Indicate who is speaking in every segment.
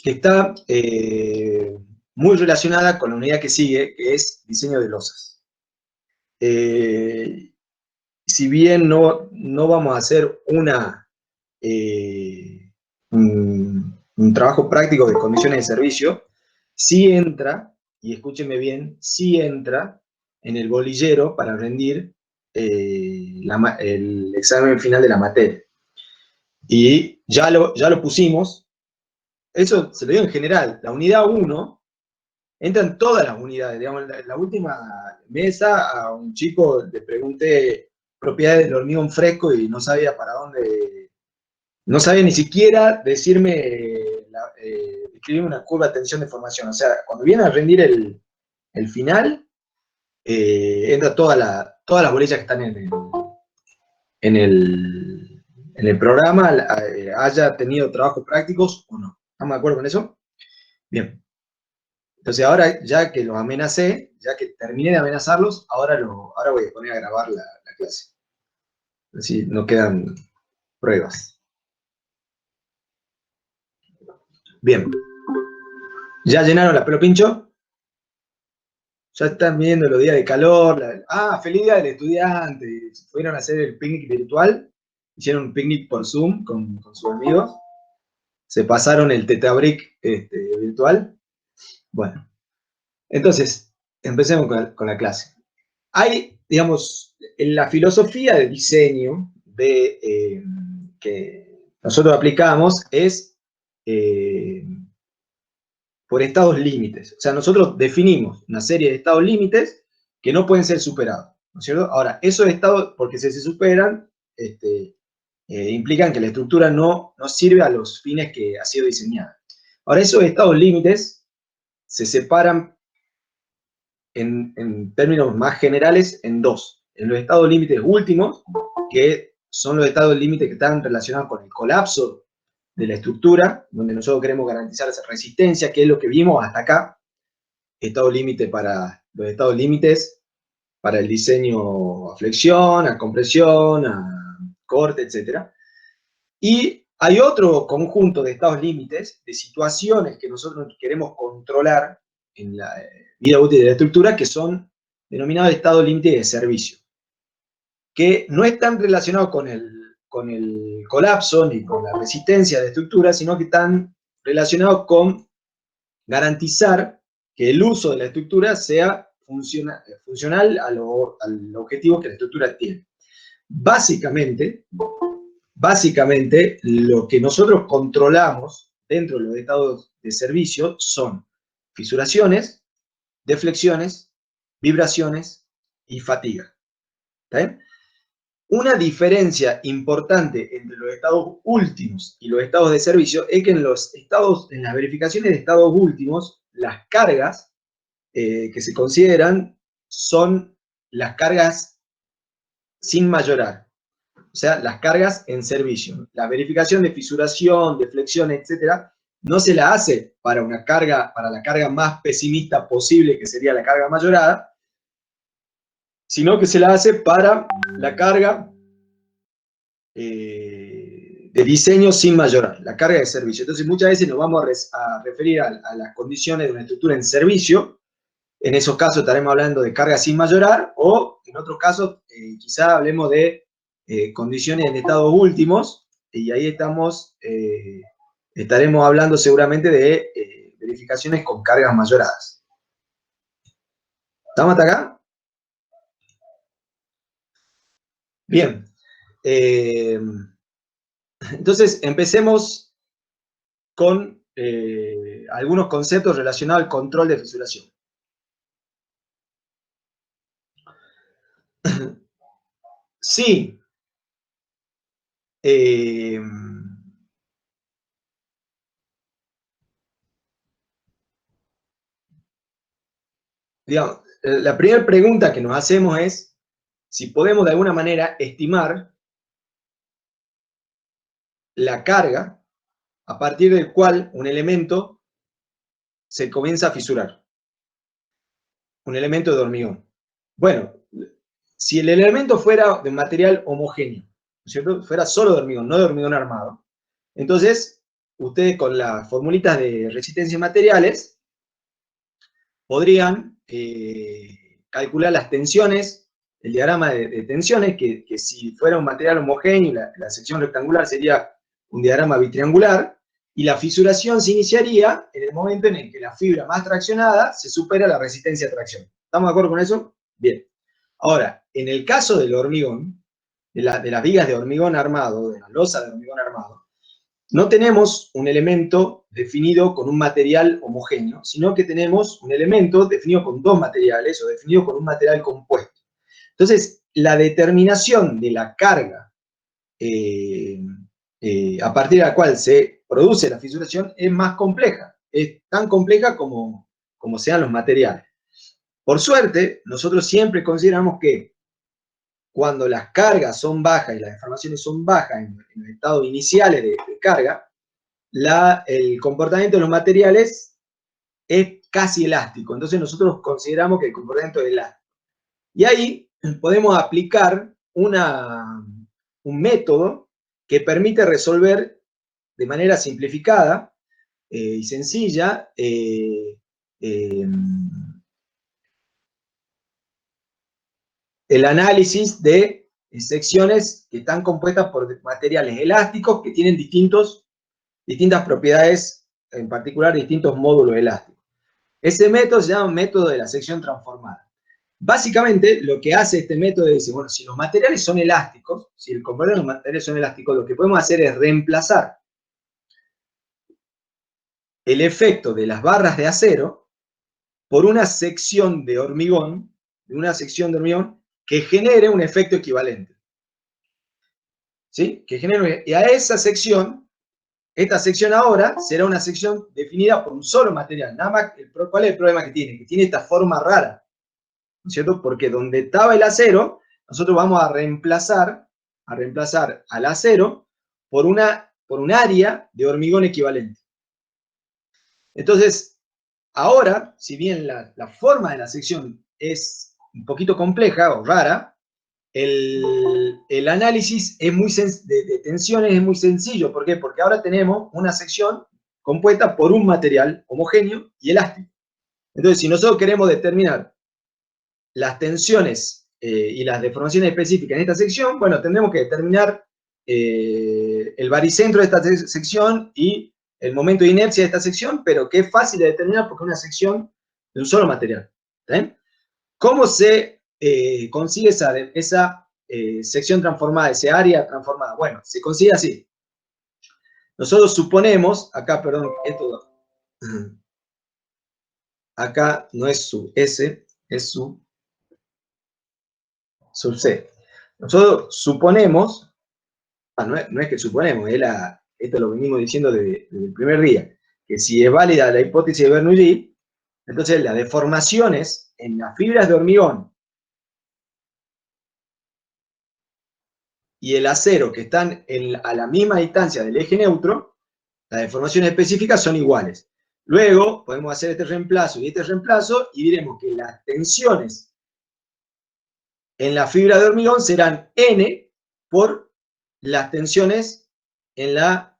Speaker 1: que está muy relacionada con la unidad que sigue, que es diseño de losas. Si bien no vamos a hacer un trabajo práctico de condiciones de servicio, sí entra, y escúchenme bien, sí entra en el bolillero para rendir el examen final de la materia. Y ya lo pusimos, eso se lo digo en general, la unidad 1, entran todas las unidades, digamos, la última mesa a un chico le pregunté propiedades del hormigón fresco y no sabía para dónde, no sabía ni siquiera decirme, escribir una curva de tensión de formación. O sea, cuando viene a rendir el final, entra todas las bolillas que están en el programa, haya tenido trabajos prácticos o no. ¿Estamos de acuerdo con eso? Bien. Entonces ahora, ya que los amenacé, ya que terminé de amenazarlos, ahora voy a poner a grabar la clase. Así no quedan pruebas. Bien. ¿Ya llenaron la pelo pincho? Ya están viendo los días de calor. Feliz día del estudiante. Fueron a hacer el picnic virtual. Hicieron un picnic por Zoom con sus amigos. Se pasaron el tetabric virtual. Bueno, entonces, empecemos con la clase. Hay, digamos, en la filosofía de diseño que nosotros aplicamos es por estados límites. O sea, nosotros definimos una serie de estados límites que no pueden ser superados, ¿no es cierto? Ahora, esos estados, porque si se superan, implican que la estructura no sirve a los fines que ha sido diseñada. Ahora, esos estados límites se separan en términos más generales en dos. En los estados límites últimos, que son los estados límites que están relacionados con el colapso de la estructura, donde nosotros queremos garantizar esa resistencia, que es lo que vimos hasta acá. Estado límite para los estados límites para el diseño a flexión, a compresión, a corte, etc. Y hay otro conjunto de estados límites, de situaciones que nosotros queremos controlar en la vida útil de la estructura, que son denominados estados límites de servicio, que no están relacionados con el colapso ni con la resistencia de la estructura, sino que están relacionados con garantizar que el uso de la estructura sea funcional al objetivo que la estructura tiene. Básicamente, lo que nosotros controlamos dentro de los estados de servicio son fisuraciones, deflexiones, vibraciones y fatiga. ¿Está bien? Una diferencia importante entre los estados últimos y los estados de servicio es que en las verificaciones de estados últimos, las cargas que se consideran son las cargas sin mayorar, o sea, las cargas en servicio. La verificación de fisuración, de flexión, etcétera, no se la hace para la carga más pesimista posible, que sería la carga mayorada, sino que se la hace para la carga de diseño sin mayorar, la carga de servicio. Entonces, muchas veces nos vamos a referir a las condiciones de una estructura en servicio. En esos casos estaremos hablando de carga sin mayorar, o en otros casos quizá hablemos de condiciones en estados últimos, y ahí estaremos hablando seguramente de verificaciones con cargas mayoradas. ¿Estamos hasta acá? Bien. Entonces, empecemos con algunos conceptos relacionados al control de fisuración. Sí. Digamos, la primera pregunta que nos hacemos es si podemos de alguna manera estimar la carga a partir del cual un elemento se comienza a fisurar. Un elemento de hormigón. Bueno, si el elemento fuera de material homogéneo, ¿no es cierto? Fuera solo de hormigón, no de hormigón armado, entonces ustedes con las formulitas de resistencia y materiales podrían calcular las tensiones, el diagrama de tensiones, que si fuera un material homogéneo, la sección rectangular sería un diagrama bitriangular, y la fisuración se iniciaría en el momento en el que la fibra más traccionada se supera la resistencia a tracción. ¿Estamos de acuerdo con eso? Bien. Ahora, en el caso del hormigón, de las vigas de hormigón armado, de la losa de hormigón armado, no tenemos un elemento definido con un material homogéneo, sino que tenemos un elemento definido con dos materiales o definido con un material compuesto. Entonces, la determinación de la carga a partir de la cual se produce la fisuración es más compleja. Es tan compleja como sean los materiales. Por suerte, nosotros siempre consideramos que cuando las cargas son bajas y las deformaciones son bajas en los estados iniciales de carga, el comportamiento de los materiales es casi elástico. Entonces nosotros consideramos que el comportamiento es elástico. Y ahí podemos aplicar un método que permite resolver de manera simplificada y sencilla el análisis de secciones que están compuestas por materiales elásticos que tienen distintas propiedades, en particular distintos módulos elásticos. Ese método se llama método de la sección transformada. Básicamente, lo que hace este método es decir, bueno, si los materiales son elásticos, si el componente de los materiales son elásticos, lo que podemos hacer es reemplazar el efecto de las barras de acero por una sección de hormigón, que genere un efecto equivalente. ¿Sí? Y a esa sección, esta sección ahora será una sección definida por un solo material. Nada más, ¿cuál es el problema que tiene? Que tiene esta forma rara, ¿no es cierto? Porque donde estaba el acero, nosotros vamos a reemplazar al acero por un área de hormigón equivalente. Entonces, ahora, si bien la forma de la sección es un poquito compleja o rara, el análisis de tensiones es muy sencillo. ¿Por qué? Porque ahora tenemos una sección compuesta por un material homogéneo y elástico. Entonces, si nosotros queremos determinar las tensiones y las deformaciones específicas en esta sección, bueno, tendremos que determinar el baricentro de esta sección y el momento de inercia de esta sección, pero que es fácil de determinar porque es una sección de un solo material. ¿Sí? ¿Cómo se consigue esa sección transformada, ese área transformada? Bueno, se consigue así. Nosotros suponemos, acá, perdón, acá no es sub S, es sub C. Nosotros suponemos, no es que suponemos, esto lo venimos diciendo desde el primer día, que si es válida la hipótesis de Bernoulli, entonces las deformaciones en las fibras de hormigón y el acero que están a la misma distancia del eje neutro, las deformaciones específicas son iguales. Luego podemos hacer este reemplazo y diremos que las tensiones en la fibra de hormigón serán N por las tensiones en la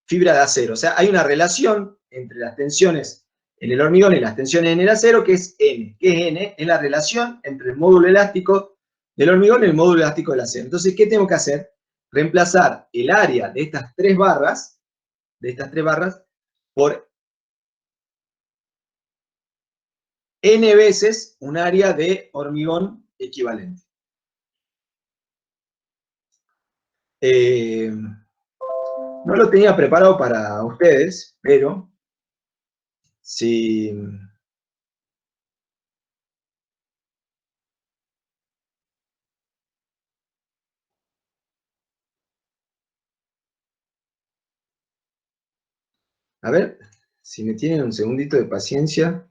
Speaker 1: fibra de acero. O sea, hay una relación entre las tensiones en el hormigón y las tensiones en el acero que es N. ¿Qué es N? Es la relación entre el módulo elástico del hormigón y el módulo elástico del acero. Entonces, ¿qué tengo que hacer? Reemplazar el área de estas tres barras, por N veces un área de hormigón equivalente. No lo tenía preparado para ustedes, pero si... A ver, si me tienen un segundito de paciencia.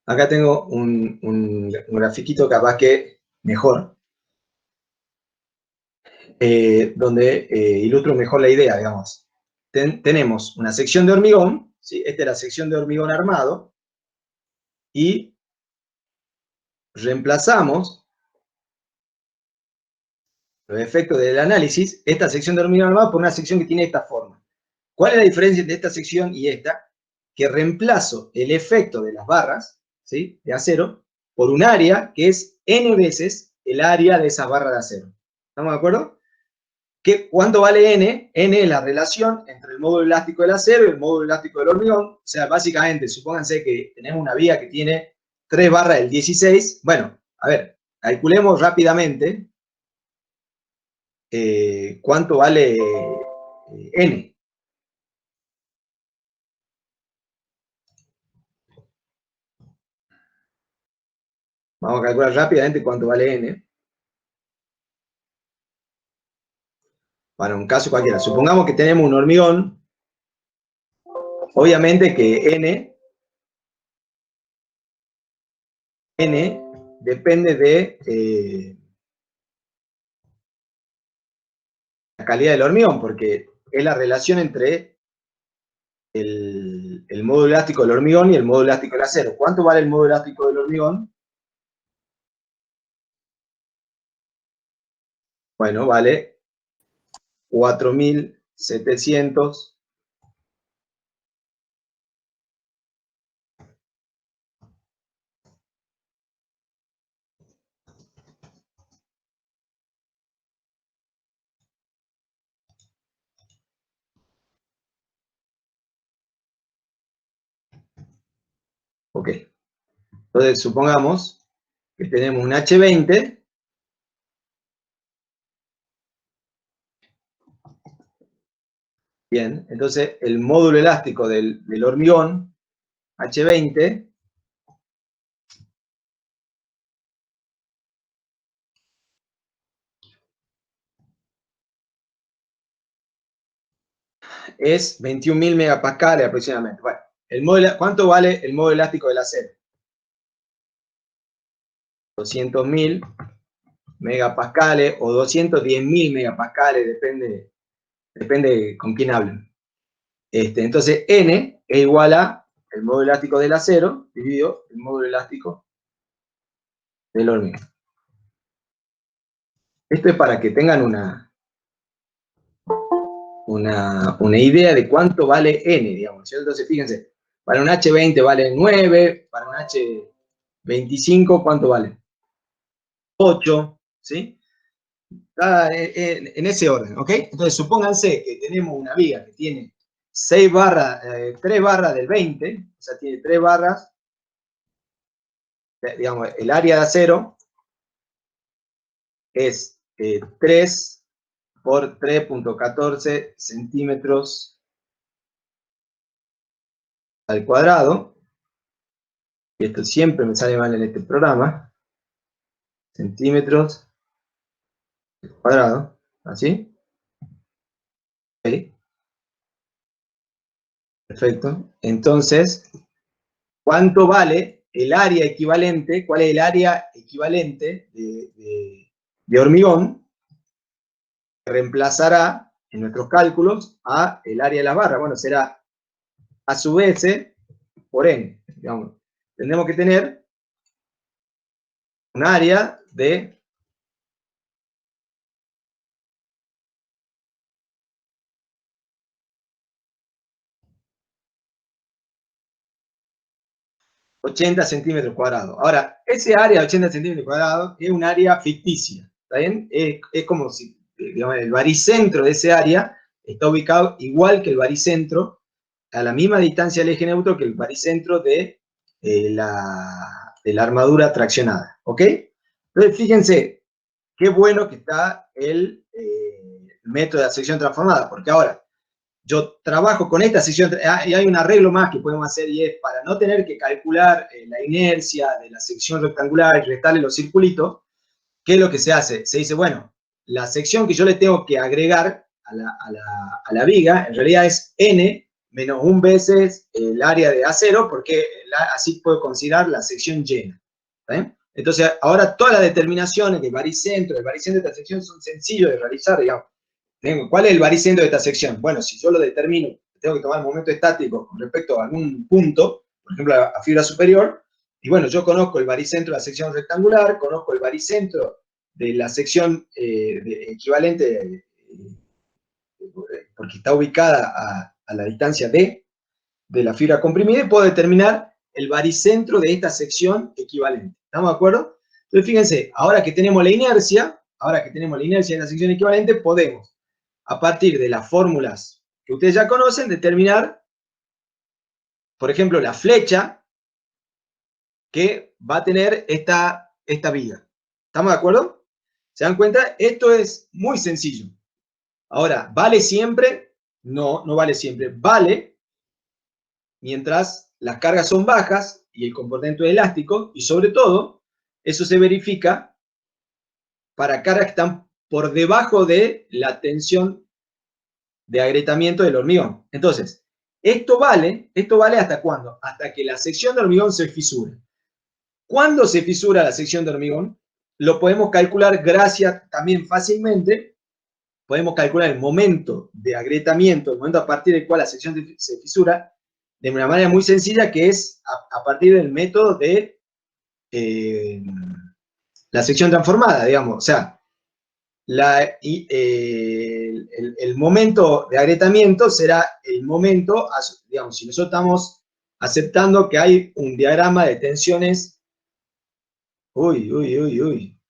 Speaker 1: Acá tengo un grafiquito capaz que mejor, donde ilustro mejor la idea, digamos. Tenemos una sección de hormigón, ¿sí? Esta es la sección de hormigón armado, y reemplazamos los efectos del análisis, esta sección de hormigón armado, por una sección que tiene esta forma. ¿Cuál es la diferencia entre esta sección y esta? Que reemplazo el efecto de las barras, ¿sí?, de acero por un área que es n veces el área de esas barras de acero. ¿Estamos de acuerdo? ¿Cuánto vale n? N es la relación entre el módulo elástico del acero y el módulo elástico del hormigón. O sea, básicamente, supónganse que tenemos una viga que tiene 3 barras del 16. Bueno, a ver, calculemos rápidamente cuánto vale n. Vamos a calcular rápidamente cuánto vale n. Para un caso cualquiera. Supongamos que tenemos un hormigón. Obviamente que n depende de la calidad del hormigón, porque es la relación entre el módulo elástico del hormigón y el módulo elástico del acero. ¿Cuánto vale el módulo elástico del hormigón? Bueno, vale 4.700 Ok. Entonces, supongamos que tenemos un H20 Bien, entonces el módulo elástico del hormigón, H20, es 21.000 megapascales aproximadamente. Bueno, ¿cuánto vale el módulo elástico del acero? 200.000 megapascales o 210.000 megapascales, depende con quién hablen. Entonces, N es igual a el módulo elástico del acero dividido el módulo elástico del hormigón. Esto es para que tengan una idea de cuánto vale N, digamos. Entonces, fíjense, para un H20 vale 9, para un H25, ¿cuánto vale? 8, ¿sí? En ese orden, ¿ok? Entonces, supónganse que tenemos una viga que tiene 6 barras, 3 barras del 20, o sea, tiene 3 barras, digamos, el área de acero es 3 por 3.14 centímetros al cuadrado, y esto siempre me sale mal en este programa, centímetros al cuadrado, ¿así? Ok, perfecto. Entonces, ¿cuánto vale el área equivalente? ¿Cuál es el área equivalente de hormigón que reemplazará en nuestros cálculos a el área de la barra? Bueno, será a su vez por n, digamos. Tendremos que tener un área de 80 centímetros cuadrados. Ahora, ese área de 80 centímetros cuadrados es un área ficticia, ¿está bien? Es como si, digamos, el baricentro de ese área está ubicado igual que el baricentro, a la misma distancia del eje neutro que el baricentro de la armadura traccionada, ¿ok? Entonces, fíjense, qué bueno que está el método de adsección transformada, porque ahora, yo trabajo con esta sección, y hay un arreglo más que podemos hacer, y es para no tener que calcular la inercia de la sección rectangular y restarle los circulitos. ¿Qué es lo que se hace? Se dice, bueno, la sección que yo le tengo que agregar a la viga, en realidad es n menos 1 veces el área de acero, porque así puedo considerar la sección llena. ¿Sí? Entonces, ahora todas las determinaciones del baricentro de esta sección son sencillos de realizar, digamos. ¿Cuál es el baricentro de esta sección? Bueno, si yo lo determino, tengo que tomar el momento estático con respecto a algún punto, por ejemplo, a fibra superior, Y bueno, yo conozco el baricentro de la sección rectangular, conozco el baricentro de la sección equivalente, porque está ubicada a la distancia D de la fibra comprimida, y puedo determinar el baricentro de esta sección equivalente. ¿Estamos de acuerdo? Entonces, fíjense, ahora que tenemos la inercia de la sección equivalente, podemos, a partir de las fórmulas que ustedes ya conocen, determinar, por ejemplo, la flecha que va a tener esta vida. ¿Estamos de acuerdo? ¿Se dan cuenta? Esto es muy sencillo. Ahora, ¿vale siempre? No, no vale siempre. Vale mientras las cargas son bajas y el comportamiento es elástico, y sobre todo, eso se verifica para cargas que están por debajo de la tensión de agrietamiento del hormigón. Entonces, ¿esto vale hasta cuándo? Hasta que la sección de hormigón se fisure. ¿Cuándo se fisura la sección de hormigón? Lo podemos calcular gracias también fácilmente. Podemos calcular el momento de agrietamiento, el momento a partir del cual la sección se fisura, de una manera muy sencilla, que es a partir del método de la sección transformada, digamos. O sea, el momento de agrietamiento será el momento, digamos, si nosotros estamos aceptando que hay un diagrama de tensiones.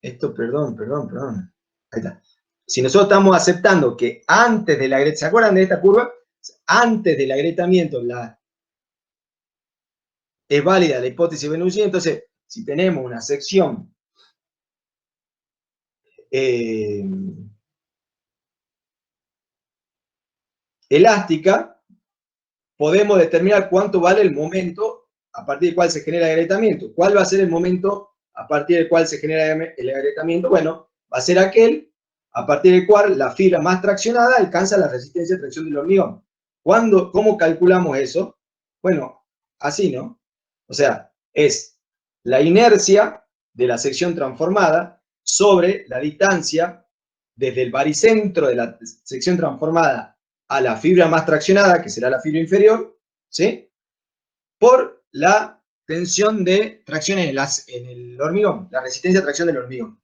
Speaker 1: Esto, perdón. Ahí está. Si nosotros estamos aceptando que antes del agrietamiento, ¿se acuerdan de esta curva? Antes del agrietamiento es válida la hipótesis Bernoulli. Entonces, si tenemos una sección elástica, podemos determinar cuánto vale el momento a partir del cual se genera el agrietamiento. ¿Cuál va a ser el momento a partir del cual se genera el agrietamiento? Bueno, va a ser aquel a partir del cual la fibra más traccionada alcanza la resistencia de tracción del hormigón. ¿Cómo calculamos eso? Bueno, así, ¿no? O sea, es la inercia de la sección transformada sobre la distancia desde el baricentro de la sección transformada a la fibra más traccionada, que será la fibra inferior, ¿sí? Por la tensión de tracción en el hormigón, la resistencia a tracción del hormigón.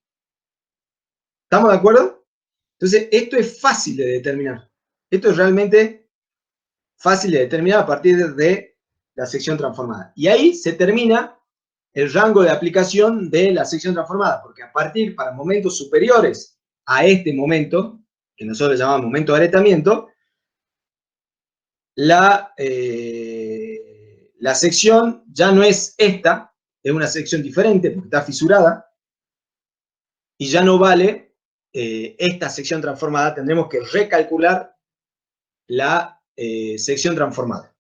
Speaker 1: ¿Estamos de acuerdo? Entonces, esto es fácil de determinar. Esto es realmente fácil de determinar a partir de la sección transformada. Y ahí se termina el rango de aplicación de la sección transformada, porque a partir, para momentos superiores a este momento, que nosotros llamamos momento de agrietamiento, la sección ya no es esta, es una sección diferente porque está fisurada, y ya no vale esta sección transformada. Tendremos que recalcular la sección transformada.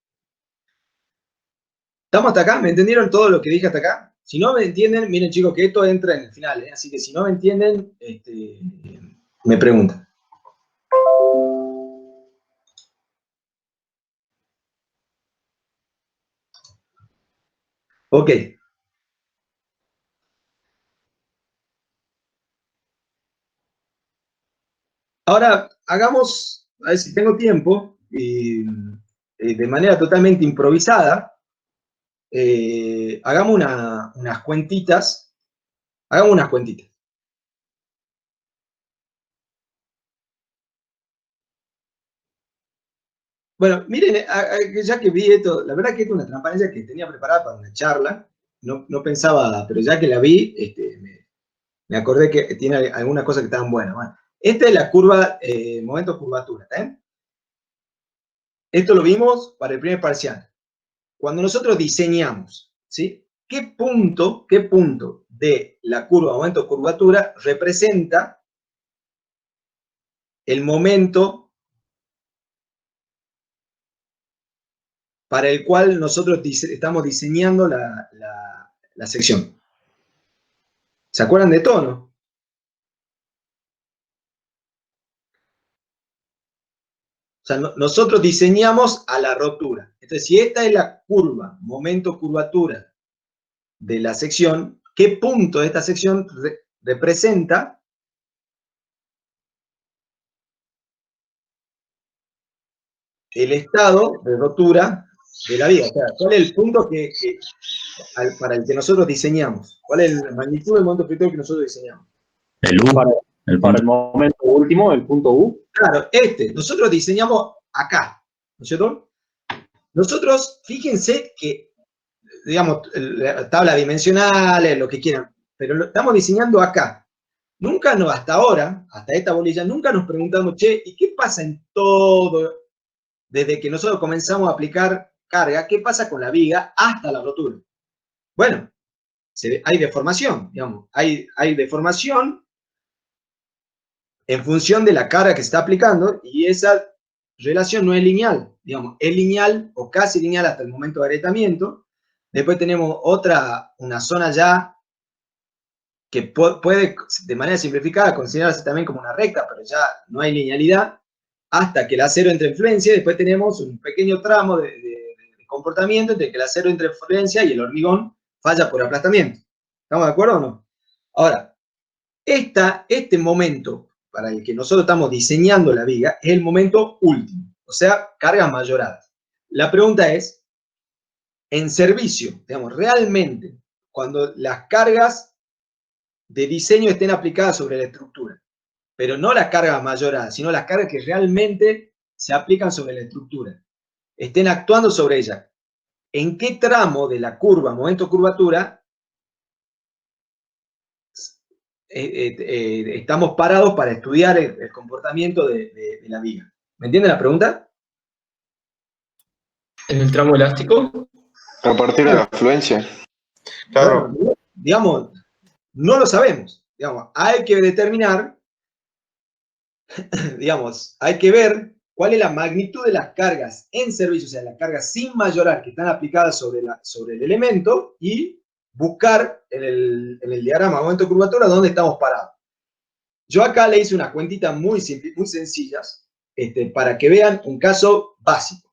Speaker 1: ¿Estamos hasta acá? ¿Me entendieron todo lo que dije hasta acá? Si no me entienden, miren chicos, que esto entra en el final, ¿eh? Así que si no me entienden, me preguntan. Ok. Ahora, hagamos, a ver si tengo tiempo, y de manera totalmente improvisada, hagamos unas cuentitas. Hagamos unas cuentitas. Bueno, miren, ya que vi esto, la verdad que esto es una transparencia que tenía preparada para una charla. No pensaba, pero ya que la vi, me acordé que tiene algunas cosas que estaban buenas. Bueno, esta es la curva, momento curvatura. Esto lo vimos para el primer parcial. Cuando nosotros diseñamos, ¿sí? ¿Qué punto de la curva momento curvatura representa el momento para el cual nosotros estamos diseñando la sección? ¿Se acuerdan de todo, no? O sea, nosotros diseñamos a la rotura. Entonces, si esta es la curva, momento curvatura de la sección, ¿qué punto de esta sección representa el estado de rotura de la viga. O sea, ¿cuál es el punto para el que nosotros diseñamos? ¿Cuál es la magnitud del momento efectivo que nosotros diseñamos?
Speaker 2: El U,
Speaker 3: Para,
Speaker 2: el
Speaker 3: para el
Speaker 2: punto.
Speaker 3: momento último, el punto U.
Speaker 1: Claro, nosotros diseñamos acá, ¿no es cierto? Nosotros, fíjense que, digamos, tabla dimensional, lo que quieran, pero lo estamos diseñando acá. Nunca nos, hasta ahora, hasta esta bolilla, nunca nos preguntamos, che, ¿y qué pasa en todo, desde que nosotros comenzamos a aplicar carga, qué pasa con la viga hasta la rotura? Bueno, hay deformación, digamos, hay deformación en función de la carga que se está aplicando y esa relación no es lineal, digamos, es lineal o casi lineal hasta el momento de agrietamiento. Después tenemos una zona ya que puede, de manera simplificada, considerarse también como una recta, pero ya no hay linealidad, hasta que el acero entre en fluencia. Después tenemos un pequeño tramo de comportamiento entre que el acero entre en fluencia y el hormigón falla por aplastamiento. ¿Estamos de acuerdo o no? Ahora, este momento para el que nosotros estamos diseñando la viga es el momento último, o sea, cargas mayoradas. La pregunta es, en servicio, digamos, realmente, cuando las cargas de diseño estén aplicadas sobre la estructura, pero no las cargas mayoradas, sino las cargas que realmente se aplican sobre la estructura, estén actuando sobre ella, ¿en qué tramo de la curva, momento curvatura, estamos parados para estudiar el comportamiento de la viga? ¿Me entienden la pregunta?
Speaker 4: ¿En el tramo elástico?
Speaker 5: A partir de la afluencia.
Speaker 1: Bueno,
Speaker 5: Claro.
Speaker 1: digamos, no lo sabemos. Digamos, hay que determinar, digamos, hay que ver cuál es la magnitud de las cargas en servicio, o sea, las cargas sin mayorar que están aplicadas sobre el elemento y buscar en el diagrama momento curvatura dónde estamos parados. Yo acá le hice unas cuentitas muy sencillas para que vean un caso básico.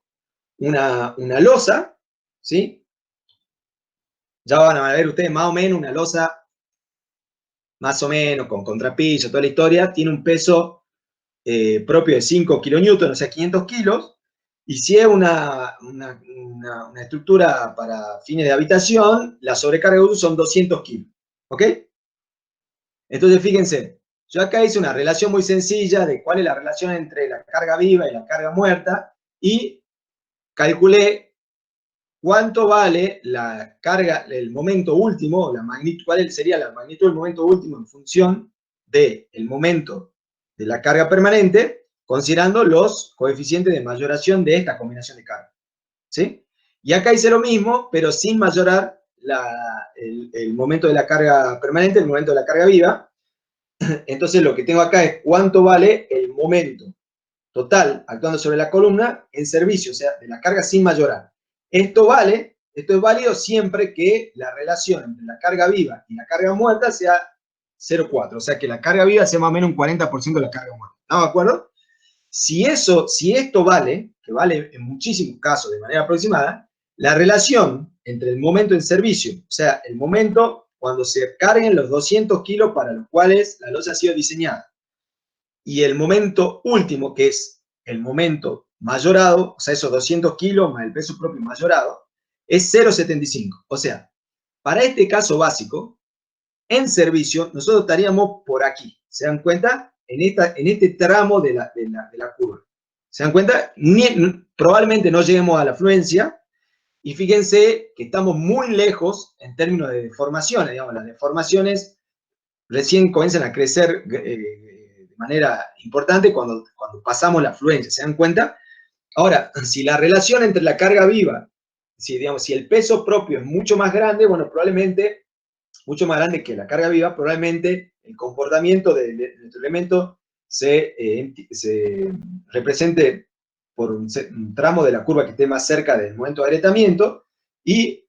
Speaker 1: Una losa, ¿sí? Ya van a ver ustedes más o menos una losa, más o menos, con contrapiso, toda la historia, tiene un peso propio de 5 kilonewton, o sea, 500 kilos, y si es una estructura para fines de habitación, la sobrecarga de uso son 200 kilos, ¿ok? Entonces, fíjense, yo acá hice una relación muy sencilla de cuál es la relación entre la carga viva y la carga muerta, y calculé cuánto vale la carga, el momento último, la magnitud, cuál sería la magnitud del momento último en función del momento de la carga permanente, considerando los coeficientes de mayoración de esta combinación de carga. ¿Sí? Y acá hice lo mismo, pero sin mayorar el momento de la carga permanente, el momento de la carga viva. Entonces lo que tengo acá es cuánto vale el momento total actuando sobre la columna en servicio, o sea, de la carga sin mayorar. Esto es válido siempre que la relación entre la carga viva y la carga muerta sea 0,4, o sea, que la carga viva sea más o menos un 40% de la carga muerta. ¿Estamos de acuerdo? Si esto vale, que vale en muchísimos casos de manera aproximada, la relación entre el momento en servicio, o sea, el momento cuando se carguen los 200 kilos para los cuales la losa ha sido diseñada, y el momento último, que es el momento mayorado, o sea, esos 200 kilos más el peso propio mayorado, es 0,75. O sea, para este caso básico, en servicio, nosotros estaríamos por aquí. ¿Se dan cuenta? En este tramo de la curva. ¿Se dan cuenta? Probablemente no lleguemos a la fluencia, y fíjense que estamos muy lejos en términos de deformaciones. Digamos, las deformaciones recién comienzan a crecer de manera importante cuando pasamos la fluencia. ¿Se dan cuenta? Ahora, si la relación entre la carga viva, si el peso propio es mucho más grande, bueno, probablemente, mucho más grande que la carga viva, probablemente el comportamiento de nuestro elemento se represente por un tramo de la curva que esté más cerca del momento de agrietamiento, y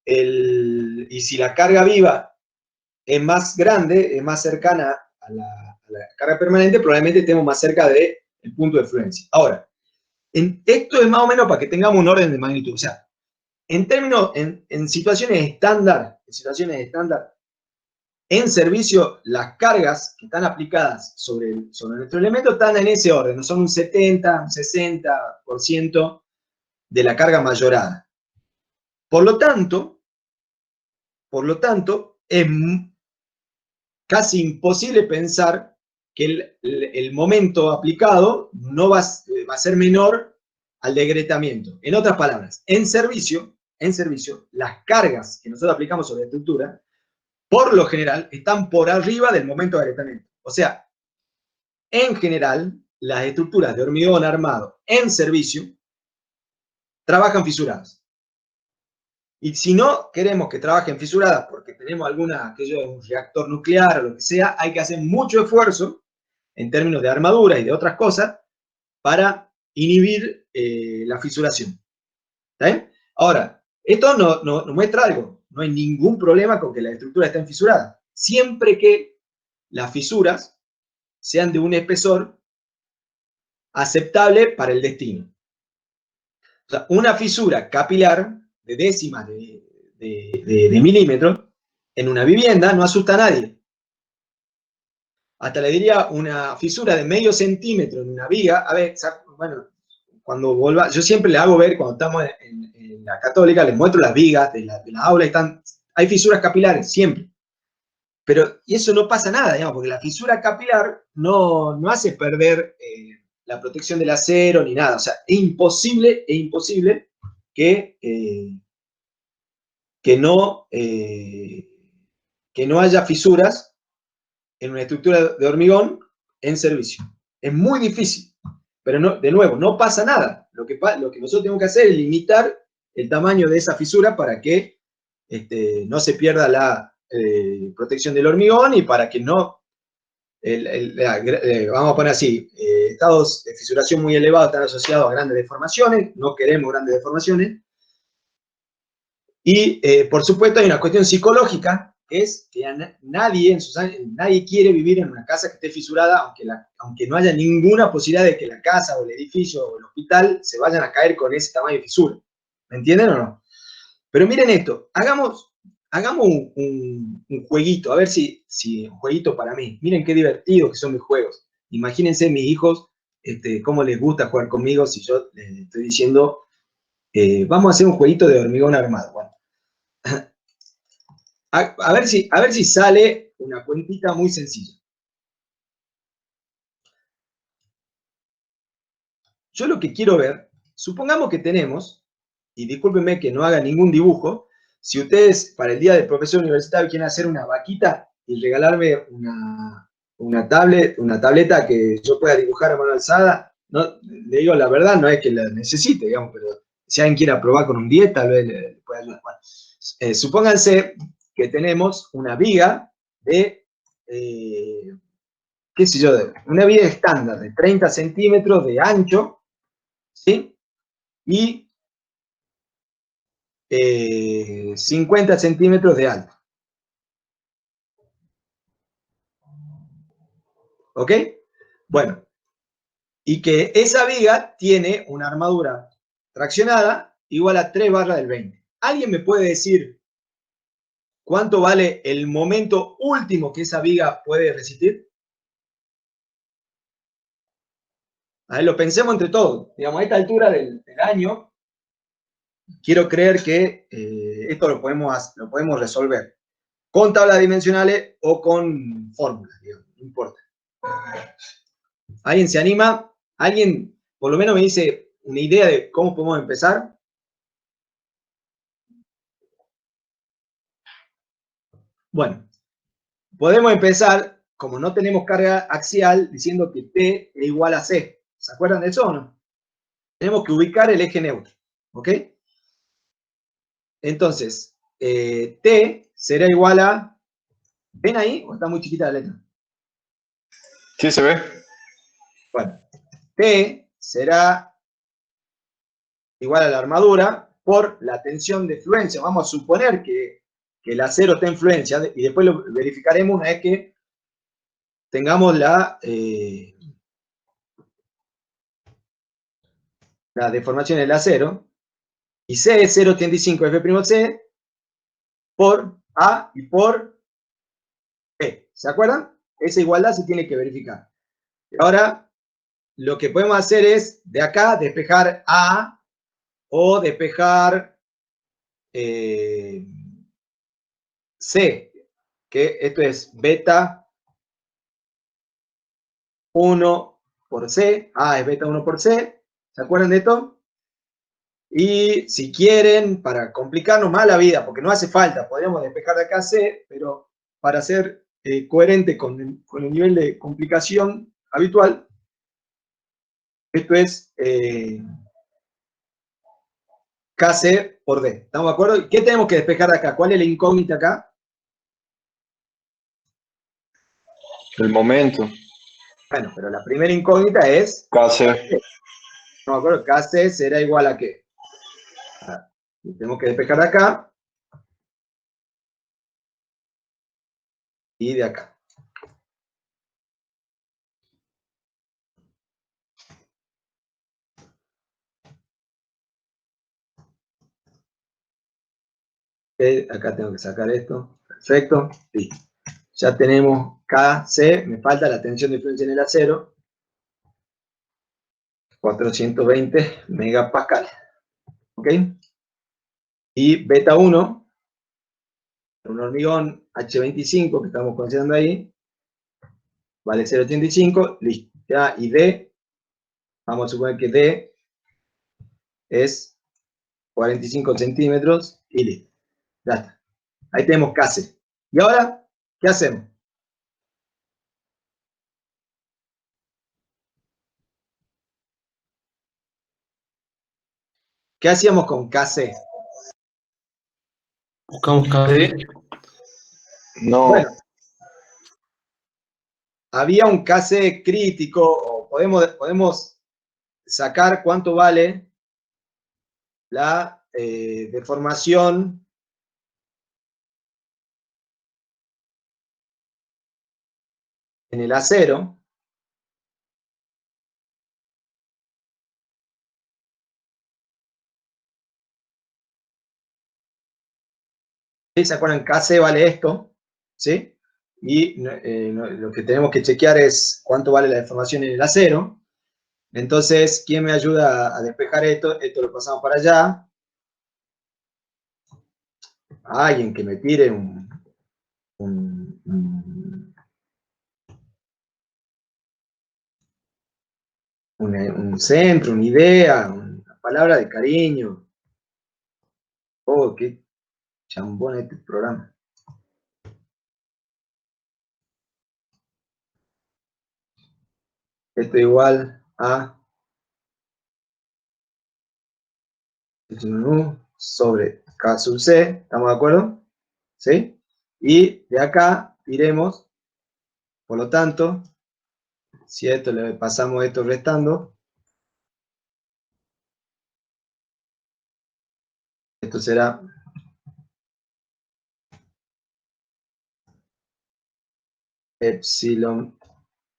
Speaker 1: si la carga viva es más grande, es más cercana a la carga permanente, probablemente estemos más cerca del punto de fluencia. Ahora, esto es más o menos para que tengamos un orden de magnitud. O sea, en situaciones estándar, en servicio, las cargas que están aplicadas sobre nuestro elemento están en ese orden, no son un 70, un 60% de la carga mayorada. Por lo tanto, es casi imposible pensar que el momento aplicado no va a ser menor al degretamiento. En otras palabras, en servicio, las cargas que nosotros aplicamos sobre la estructura, por lo general, están por arriba del momento de agrietamiento. O sea, en general, las estructuras de hormigón armado en servicio trabajan fisuradas. Y si no queremos que trabajen fisuradas porque tenemos un reactor nuclear o lo que sea, hay que hacer mucho esfuerzo en términos de armadura y de otras cosas para inhibir la fisuración. ¿Está bien? Ahora, esto nos muestra algo. No hay ningún problema con que la estructura esté fisurada, siempre que las fisuras sean de un espesor aceptable para el destino. O sea, una fisura capilar de décimas de milímetro en una vivienda no asusta a nadie. Hasta le diría una fisura de medio centímetro en una viga. A ver, bueno, cuando vuelva, yo siempre le hago ver, cuando estamos en la Católica, les muestro las vigas de la aula, hay fisuras capilares, siempre. Pero, y eso no pasa nada, digamos, porque la fisura capilar no hace perder la protección del acero ni nada. O sea, es imposible que no haya fisuras en una estructura de hormigón en servicio. Es muy difícil, pero no, de nuevo, no pasa nada. Lo que nosotros tenemos que hacer es limitar el tamaño de esa fisura para que no se pierda la protección del hormigón y para que no, vamos a poner así, estados de fisuración muy elevados están asociados a grandes deformaciones, no queremos grandes deformaciones. Y, por supuesto, hay una cuestión psicológica, que es que nadie quiere vivir en una casa que esté fisurada, aunque no haya ninguna posibilidad de que la casa o el edificio o el hospital se vayan a caer con ese tamaño de fisura. ¿Me entienden o no? Pero miren esto, hagamos un jueguito, a ver si un jueguito para mí. Miren qué divertidos que son mis juegos. Imagínense mis hijos, cómo les gusta jugar conmigo si yo les estoy diciendo, vamos a hacer un jueguito de hormigón armado. Bueno, a ver si sale una cuentita muy sencilla. Yo lo que quiero ver, supongamos que tenemos, y discúlpenme que no haga ningún dibujo, si ustedes para el día del profesor universitario quieren hacer una vaquita y regalarme una tableta que yo pueda dibujar a mano alzada, no, le digo la verdad, no es que la necesite, digamos, pero si alguien quiere probar con un 10, tal vez le pueda ayudar. Bueno, supónganse que tenemos una viga de, qué sé yo, una viga estándar de 30 centímetros de ancho, ¿sí? Y 50 centímetros de alto. ¿Ok? Bueno, y que esa viga tiene una armadura traccionada igual a 3 barras del 20. ¿Alguien me puede decir cuánto vale el momento último que esa viga puede resistir? A ver, lo pensemos entre todos. Digamos, a esta altura del año, quiero creer que esto lo podemos resolver con tablas dimensionales o con fórmulas, digamos, no importa. ¿Alguien se anima? ¿Alguien por lo menos me dice una idea de cómo podemos empezar? Bueno, podemos empezar, como no tenemos carga axial, diciendo que T es igual a C. ¿Se acuerdan de eso o no? Tenemos que ubicar el eje neutro, ¿ok? Entonces, T será igual a... ¿Ven ahí o está muy chiquita la letra?
Speaker 5: Sí, se ve.
Speaker 1: Bueno, T será igual a la armadura por la tensión de fluencia. Vamos a suponer que el acero está en fluencia y después lo verificaremos una vez que tengamos la deformación del acero. Y C es 0,85 F'C por A y por B. ¿Se acuerdan? Esa igualdad se tiene que verificar. Ahora, lo que podemos hacer es, de acá, despejar A o despejar C, que esto es beta 1 por C, A es beta 1 por C, ¿se acuerdan de esto? Y si quieren, para complicarnos más la vida, porque no hace falta, podríamos despejar de acá C, pero para ser coherente con el nivel de complicación habitual, esto es KC por D. ¿Estamos de acuerdo? ¿Qué tenemos que despejar de acá? ¿Cuál es la incógnita acá?
Speaker 5: El momento.
Speaker 1: Bueno, pero la primera incógnita es,
Speaker 5: KC.
Speaker 1: no me acuerdo, KC será igual a qué. Tenemos que despejar de acá y de acá. Okay, acá tengo que sacar esto. Perfecto. Listo. Ya tenemos KC, me falta la tensión de influencia en el acero. 420 megapascal. ¿Ok? Y beta 1, un hormigón H25 que estamos considerando ahí, vale 0,85. Listo. Ya, y D, vamos a suponer que D es 45 centímetros y listo. Ya está. Ahí tenemos KC. ¿Y ahora qué hacemos? ¿Qué hacíamos con KC?
Speaker 2: Buscamos KD.
Speaker 5: No.
Speaker 1: Bueno, había un KC crítico, o podemos sacar cuánto vale la deformación en el acero. ¿Sí? ¿Se acuerdan? KC vale esto, ¿sí? Y lo que tenemos que chequear es cuánto vale la deformación en el acero. Entonces, ¿quién me ayuda a despejar esto? Esto lo pasamos para allá. Alguien que me tire un centro, una idea, una palabra de cariño. Oh, qué chambón este programa. Esto igual a sobre K sub C, ¿estamos de acuerdo? ¿Sí? Y de acá iremos, por lo tanto, si a esto le pasamos esto restando, esto será epsilon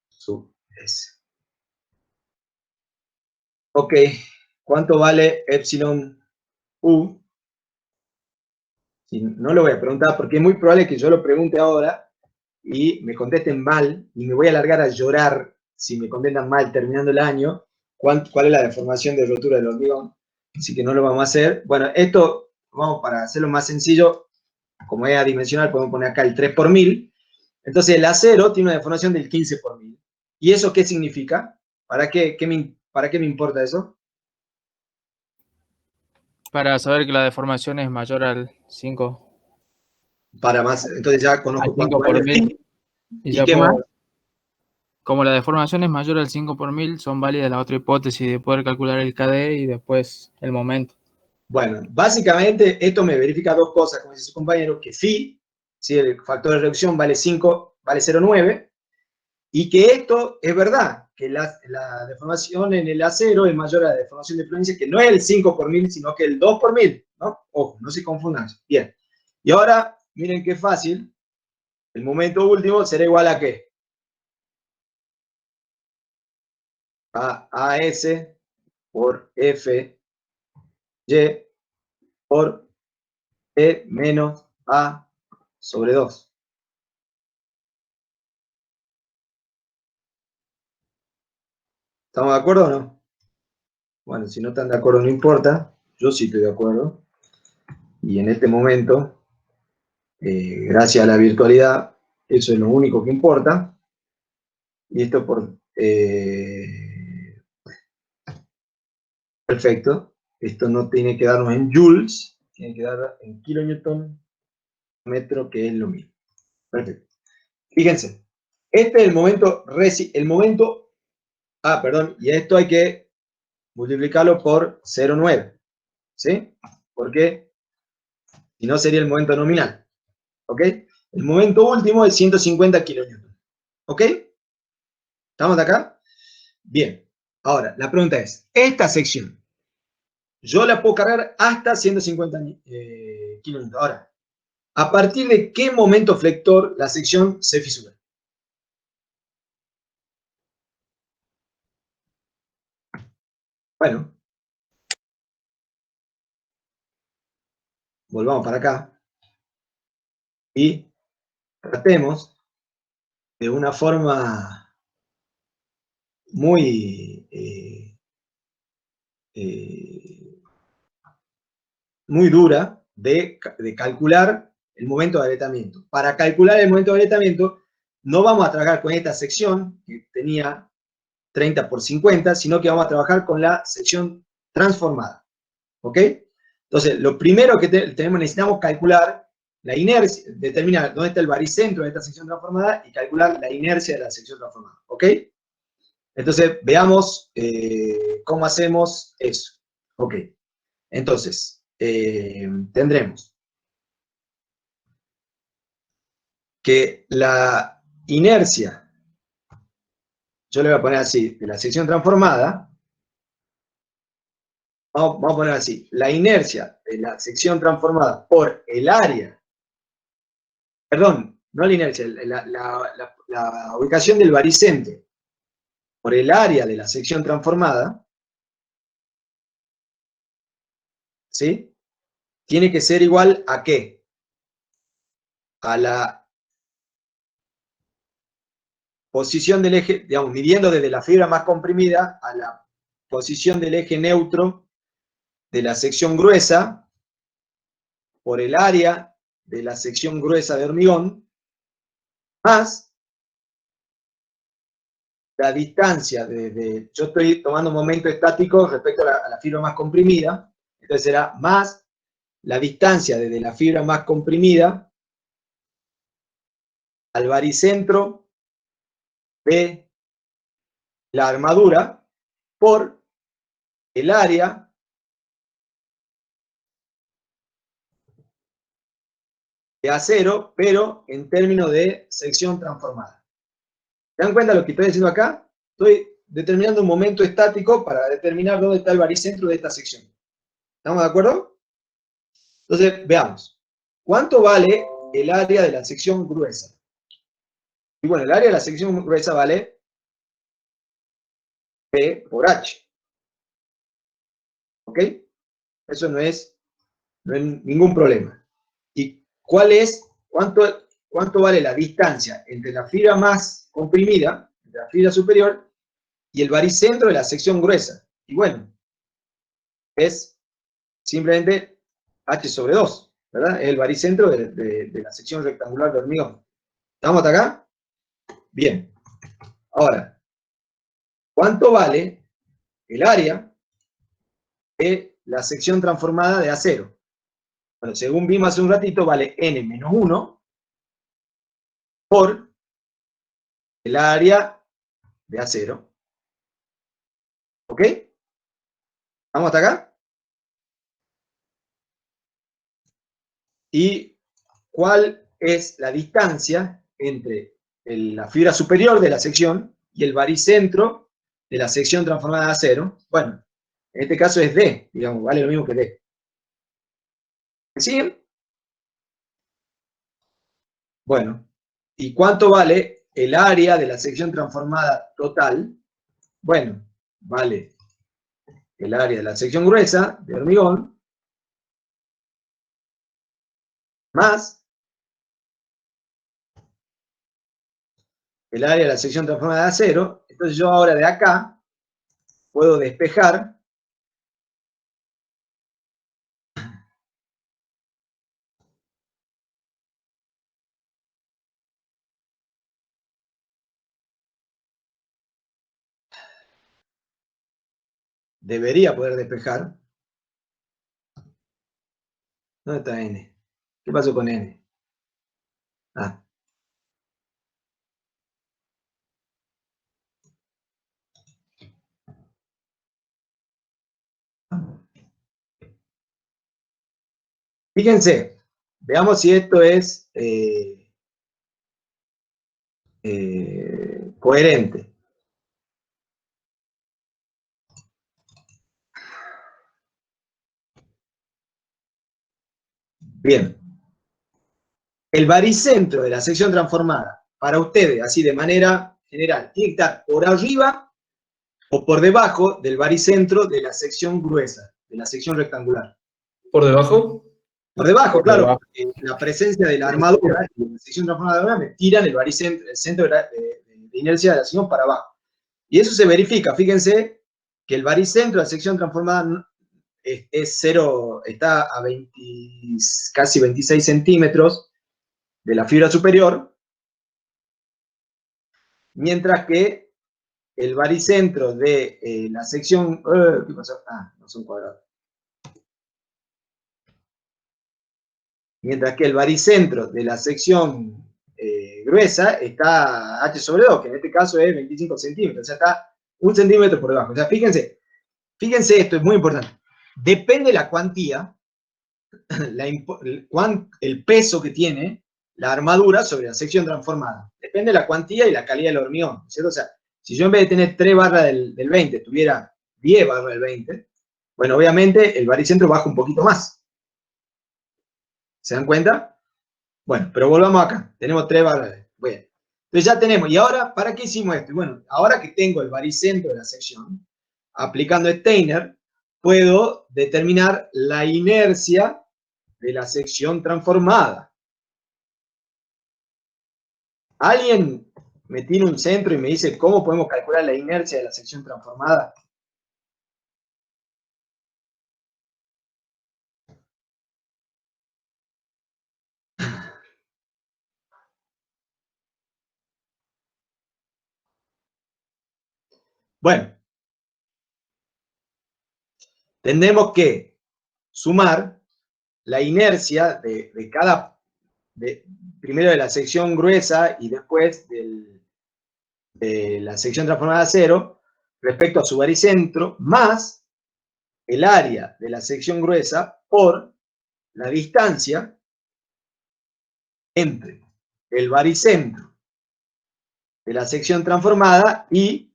Speaker 1: sub S. Ok, ¿cuánto vale epsilon U? Si no lo voy a preguntar porque es muy probable que yo lo pregunte ahora y me contesten mal y me voy a largar a llorar si me contestan mal terminando el año. ¿Cuál es la deformación de rotura del hormigón? Así que no lo vamos a hacer. Bueno, esto, vamos para hacerlo más sencillo, como es adimensional, podemos poner acá el 3 por 1000. Entonces el acero tiene una deformación del 15 por 1000. ¿Y eso qué significa? ¿Para qué me importa eso?
Speaker 4: Para saber que la deformación es mayor al 5.
Speaker 1: Para más, entonces ya conozco
Speaker 4: Al 5
Speaker 1: cuánto vale
Speaker 4: por
Speaker 1: el
Speaker 4: 1000.
Speaker 1: phi.
Speaker 4: Y
Speaker 1: ¿Y
Speaker 4: ya
Speaker 1: qué más?
Speaker 4: como la deformación es mayor al 5 por 1000, son válidas la otra hipótesis de poder calcular el KD y después el momento.
Speaker 1: Bueno, básicamente esto me verifica dos cosas, como dice su compañero, que phi, ¿sí? El factor de reducción vale 5, vale 0,9, y que esto es verdad, que la deformación en el acero es mayor a la deformación de influencia, que no es el 5 por 1000, sino que el 2 por 1000, ¿no? Ojo, no se confundan. Bien. Y ahora, miren qué fácil, el momento último será igual a ¿qué? A AS por F Y por E menos A sobre 2. ¿Estamos de acuerdo o no? Bueno, si no están de acuerdo no importa, yo sí estoy de acuerdo. Y en este momento, gracias a la virtualidad, eso es lo único que importa. Y esto por... perfecto. Esto no tiene que darnos en joules, tiene que dar en kilonewton metro, que es lo mismo. Perfecto. Fíjense, este es el momento, perdón, y esto hay que multiplicarlo por 0,9, ¿sí? Porque si no sería el momento nominal, ¿ok? El momento último es 150 kilonewton, ¿ok? ¿Estamos de acá? Bien. Ahora, la pregunta es, esta sección, yo la puedo cargar hasta 150 kilonewton. Ahora, ¿a partir de qué momento flector la sección se fisura? Bueno, volvamos para acá y tratemos de una forma muy, muy dura de calcular el momento de agrietamiento. Para calcular el momento de agrietamiento, no vamos a trabajar con esta sección que tenía 30 por 50, sino que vamos a trabajar con la sección transformada. ¿Ok? Entonces, lo primero que necesitamos calcular la inercia, determinar dónde está el baricentro de esta sección transformada y calcular la inercia de la sección transformada. ¿Ok? Entonces, veamos cómo hacemos eso. Ok. Entonces, tendremos que la inercia, yo le voy a poner así, de la sección transformada, vamos a poner así, la inercia de la sección transformada por el área, perdón, no la inercia, la ubicación del baricentro por el área de la sección transformada, ¿sí? Tiene que ser igual a ¿qué? A la posición del eje, digamos, midiendo desde la fibra más comprimida a la posición del eje neutro de la sección gruesa por el área de la sección gruesa de hormigón, más la distancia yo estoy tomando un momento estático respecto a la fibra más comprimida, entonces será más la distancia desde la fibra más comprimida al baricentro de la armadura por el área de acero, pero en términos de sección transformada. ¿Se dan cuenta de lo que estoy haciendo acá? Estoy determinando un momento estático para determinar dónde está el baricentro de esta sección. ¿Estamos de acuerdo? Entonces, veamos. ¿Cuánto vale el área de la sección gruesa? Y bueno, el área de la sección gruesa vale P por H. ¿Ok? Eso no es ningún problema. ¿Y cuánto vale la distancia entre la fibra más comprimida, entre la fibra superior, y el baricentro de la sección gruesa? Y bueno, es simplemente H sobre 2, ¿verdad? Es el baricentro de la sección rectangular de hormigón. ¿Estamos hasta acá? Bien. Ahora, ¿cuánto vale el área de la sección transformada de acero? Bueno, según vimos hace un ratito, vale n menos 1 por el área de acero. ¿Ok? ¿Estamos hasta acá? ¿Y cuál es la distancia entre la fibra superior de la sección y el baricentro de la sección transformada de acero? Bueno, en este caso es D, digamos, vale lo mismo que D. ¿Me siguen? Bueno, ¿y cuánto vale el área de la sección transformada total? Bueno, vale el área de la sección gruesa de hormigón más el área de la sección transformada de acero. Entonces yo ahora de acá puedo despejar debería poder despejar. ¿Dónde está n? ¿Qué pasó con n? Ah. Fíjense, veamos si esto es coherente. Bien. El baricentro de la sección transformada, para ustedes, así de manera general, tiene que estar por arriba o por debajo del baricentro de la sección gruesa, de la sección rectangular.
Speaker 2: ¿Por debajo?
Speaker 1: Por debajo,
Speaker 4: Por
Speaker 1: claro,
Speaker 4: debajo.
Speaker 1: porque la presencia de la armadura y la sección transformada me tiran el baricentro, el centro de inercia de la sección para abajo. Y eso se verifica, fíjense que el baricentro de la sección transformada es 0, está a 20, casi 26 centímetros de la fibra superior, mientras que el baricentro de la sección... ¿qué pasó? Ah, no son cuadrados. Mientras que el baricentro de la sección gruesa está h sobre 2, que en este caso es 25 centímetros, o sea, está 1 centímetro por debajo. O sea, fíjense esto, es muy importante. Depende de la cuantía, el peso que tiene la armadura sobre la sección transformada. Depende de la cuantía y la calidad del hormigón, ¿cierto? O sea, si yo en vez de tener 3 barras del 20, tuviera 10 barras del 20, bueno, obviamente el baricentro baja un poquito más. ¿Se dan cuenta? Bueno, pero volvamos acá. Tenemos 3 barras. Bueno, entonces ya tenemos. ¿Y ahora para qué hicimos esto? Bueno, ahora que tengo el baricentro de la sección, aplicando Steiner, puedo determinar la inercia de la sección transformada. ¿Alguien me tiene un centro y me dice cómo podemos calcular la inercia de la sección transformada? Bueno, tendremos que sumar la inercia de cada, primero de la sección gruesa y después de la sección transformada a cero, respecto a su baricentro, más el área de la sección gruesa por la distancia entre el baricentro de la sección transformada y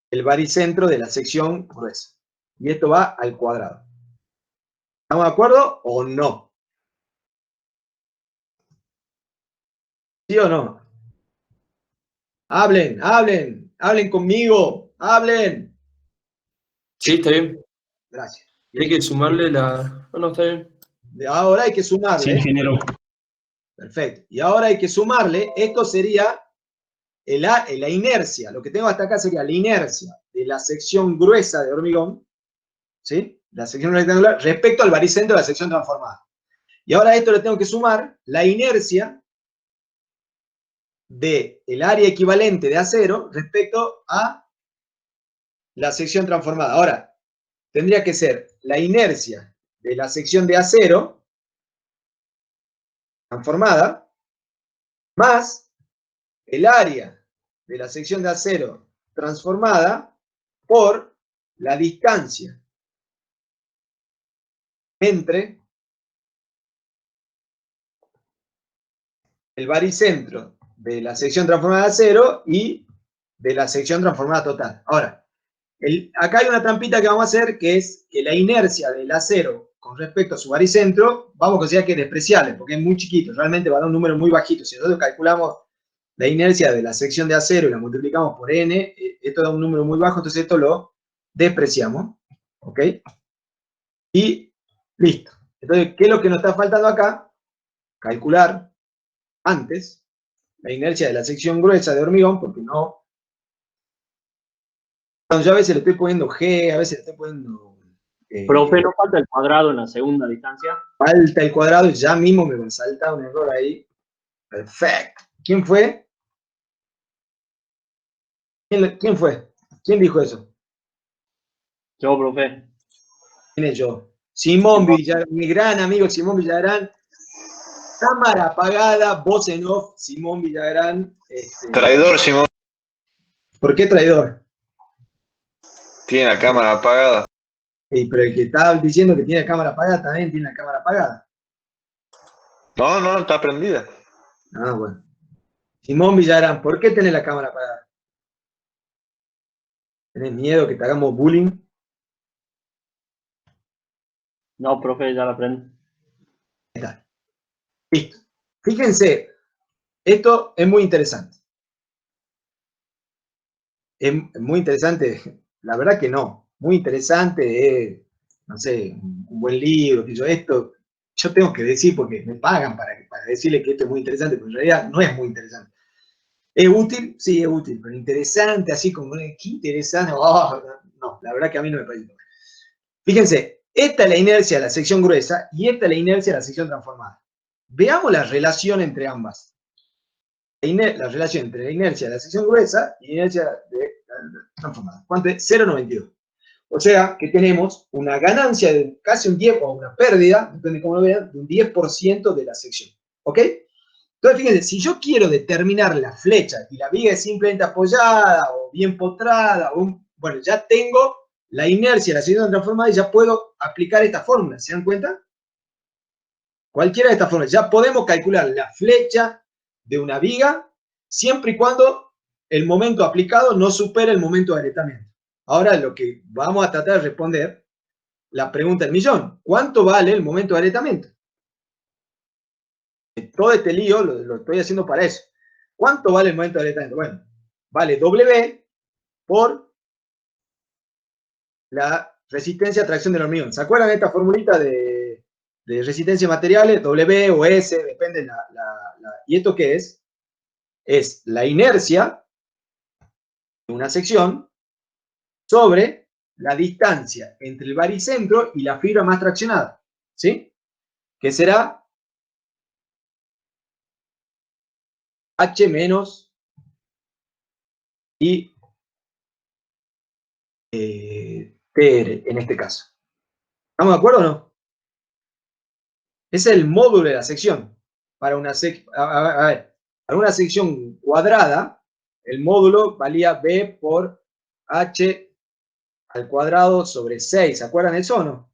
Speaker 1: el baricentro de la sección gruesa. Y esto va al cuadrado. ¿Estamos de acuerdo o no? ¿Sí o no? Hablen, hablen, hablen conmigo, hablen.
Speaker 2: Sí, está bien.
Speaker 1: Gracias.
Speaker 2: Hay que sumarle la... No, está bien.
Speaker 1: Ahora hay que sumarle.
Speaker 3: Sí, ingeniero.
Speaker 1: Perfecto. Y ahora hay que sumarle, esto sería la inercia. Lo que tengo hasta acá sería la inercia de la sección gruesa de hormigón, ¿sí? La sección rectangular, respecto al baricentro de la sección transformada. Y ahora a esto le tengo que sumar la inercia del área equivalente de acero respecto a la sección transformada. Ahora, tendría que ser la inercia de la sección de acero transformada más el área de la sección de acero transformada por la distancia entre el baricentro de la sección transformada de acero y de la sección transformada total. Ahora, acá hay una trampita que vamos a hacer, que es que la inercia del acero con respecto a su baricentro, vamos a considerar que es despreciable, porque es muy chiquito, realmente va a dar un número muy bajito. Si nosotros calculamos la inercia de la sección de acero y la multiplicamos por n, esto da un número muy bajo, entonces esto lo despreciamos, ¿ok? Y listo. Entonces, ¿qué es lo que nos está faltando acá? Calcular antes la inercia de la sección gruesa de hormigón, porque no... Entonces, yo a veces le estoy poniendo G, a veces le estoy poniendo...
Speaker 3: Profe, ¿no falta el cuadrado en la segunda distancia?
Speaker 1: falta el cuadrado, y ya mismo me salta un error ahí. Perfecto. ¿Quién fue? ¿Quién fue? ¿Quién dijo eso?
Speaker 3: Yo, profe.
Speaker 1: ¿Quién es yo? Simón Villagrán, mi gran amigo Simón Villagrán. Cámara apagada, voz en off, Simón Villagrán.
Speaker 5: Traidor, Simón.
Speaker 1: ¿Por qué traidor?
Speaker 5: Tiene la cámara apagada.
Speaker 1: Pero el que está diciendo que tiene la cámara apagada también tiene la cámara apagada.
Speaker 5: No, está prendida.
Speaker 1: Ah, bueno. Simón Villagrán, ¿por qué tenés la cámara apagada? ¿Tenés miedo que te hagamos bullying?
Speaker 3: No, profe, ya la aprendí.
Speaker 1: Listo. Fíjense, esto es muy interesante. Es muy interesante, la verdad que no. Muy interesante, no sé, un buen libro, que yo tengo que decir porque me pagan para decirle que esto es muy interesante, pero en realidad no es muy interesante. ¿Es útil? Sí, es útil, pero interesante, así como, qué interesante, oh, no, la verdad que a mí no me parece. Fíjense, esta es la inercia de la sección gruesa y esta es la inercia de la sección transformada. Veamos la relación entre ambas. La relación entre la inercia de la sección gruesa y la inercia de la transformada. ¿Cuánto es? 0,92. O sea que tenemos una ganancia de casi un 10, o una pérdida, depende de cómo lo vean, de un 10% de la sección. ¿Ok? Entonces, fíjense, si yo quiero determinar la flecha y la viga es simplemente apoyada o bien postrada, bueno, ya tengo la inercia de la sección transformada y ya puedo aplicar esta fórmula. ¿Se dan cuenta? Cualquiera de estas fórmulas. Ya podemos calcular la flecha de una viga siempre y cuando el momento aplicado no supere el momento de agrietamiento. Ahora lo que vamos a tratar de responder la pregunta del millón. ¿Cuánto vale el momento de agrietamiento? Todo este lío lo estoy haciendo para eso. ¿Cuánto vale el momento de agrietamiento? Bueno, vale W por la resistencia a tracción del hormigón. ¿Se acuerdan de esta formulita de resistencia de materiales? W o S, depende ¿Y esto qué es? Es la inercia de una sección sobre la distancia entre el baricentro y la fibra más traccionada, ¿sí? Que será H menos I TR en este caso. ¿Estamos de acuerdo o no? Ese es el módulo de la sección. Para una para una sección cuadrada, el módulo valía B por H al cuadrado sobre 6. ¿Se acuerdan eso o no?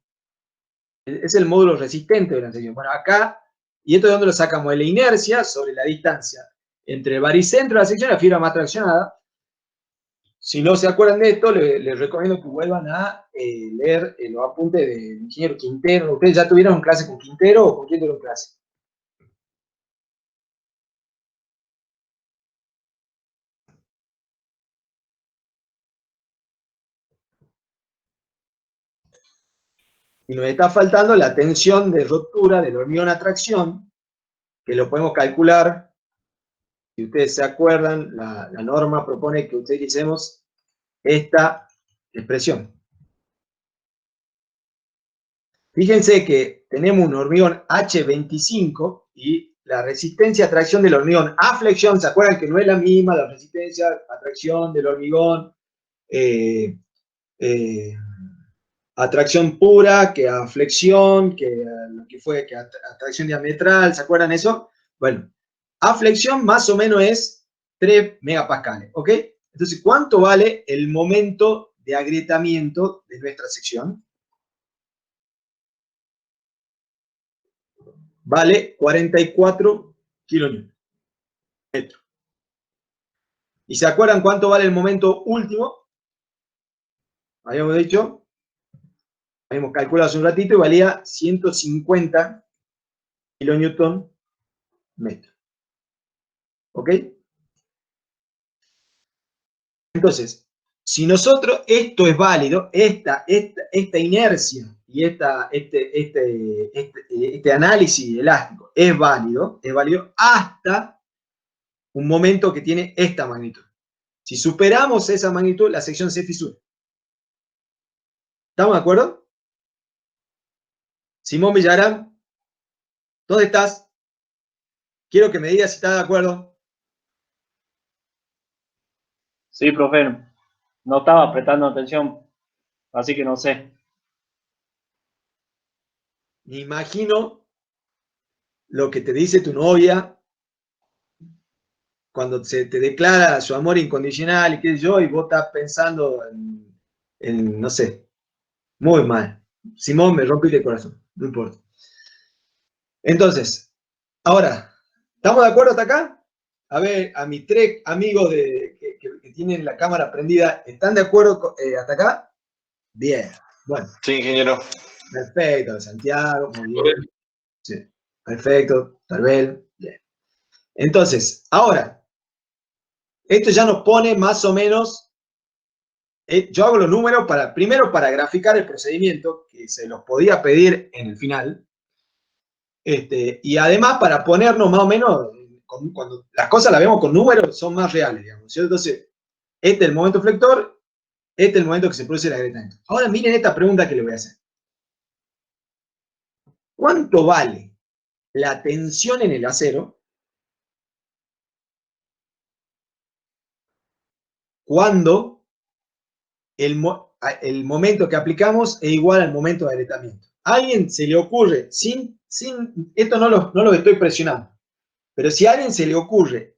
Speaker 1: Es el módulo resistente de una sección. Bueno, acá, ¿y esto de dónde lo sacamos? De la inercia sobre la distancia entre el baricentro de la sección y la fibra más traccionada. Si no se acuerdan de esto, les recomiendo que vuelvan a leer los apuntes del ingeniero Quintero. ¿Ustedes ya tuvieron clase con Quintero o con quién tuvieron clase? Y nos está faltando la tensión de rotura del hormigón a tracción, que lo podemos calcular. Si ustedes se acuerdan, la norma propone que utilicemos esta expresión. Fíjense que tenemos un hormigón H25 y la resistencia a tracción del hormigón a flexión, ¿se acuerdan que no es la misma la resistencia a tracción del hormigón a tracción pura que a flexión, que a lo que fue, que a tracción diametral, ¿se acuerdan eso? Bueno, a flexión más o menos es 3 megapascales, ¿ok? Entonces, ¿cuánto vale el momento de agrietamiento de nuestra sección? Vale 44 kilonewtons. ¿Y se acuerdan cuánto vale el momento último? Habíamos dicho, habíamos calculado hace un ratito y valía 150 kilonewton metro. ¿Ok? Entonces, si nosotros, esto es válido, esta inercia y este análisis elástico es válido hasta un momento que tiene esta magnitud. Si superamos esa magnitud, la sección se fisura. ¿Estamos de acuerdo? Simón Villarán, ¿dónde estás? Quiero que me digas si estás de acuerdo.
Speaker 3: Sí, profe. No estaba prestando atención así que no sé.
Speaker 1: Me imagino lo que te dice tu novia cuando se te declara su amor incondicional y qué sé yo, y vos estás pensando no sé, muy mal. Simón, me rompiste el corazón, no importa. Entonces, ahora, ¿estamos de acuerdo hasta acá? A ver, a mis 3 amigos que tienen la cámara prendida, ¿están de acuerdo hasta acá? Bien, bueno,
Speaker 5: Sí, ingeniero.
Speaker 1: perfecto, Santiago, muy bien. Sí, perfecto, tal vez, bien. Entonces, ahora, esto ya nos pone más o menos, yo hago los números primero para graficar el procedimiento, que se los podía pedir en el final, y además para ponernos más o menos, cuando las cosas las vemos con números, son más reales, digamos, ¿cierto? Entonces, este es el momento flector, este es el momento que se produce el agrietamiento. Ahora miren esta pregunta que le voy a hacer. ¿Cuánto vale la tensión en el acero cuando el momento que aplicamos es igual al momento de agrietamiento? ¿A alguien se le ocurre, esto no lo estoy presionando, pero si a alguien se le ocurre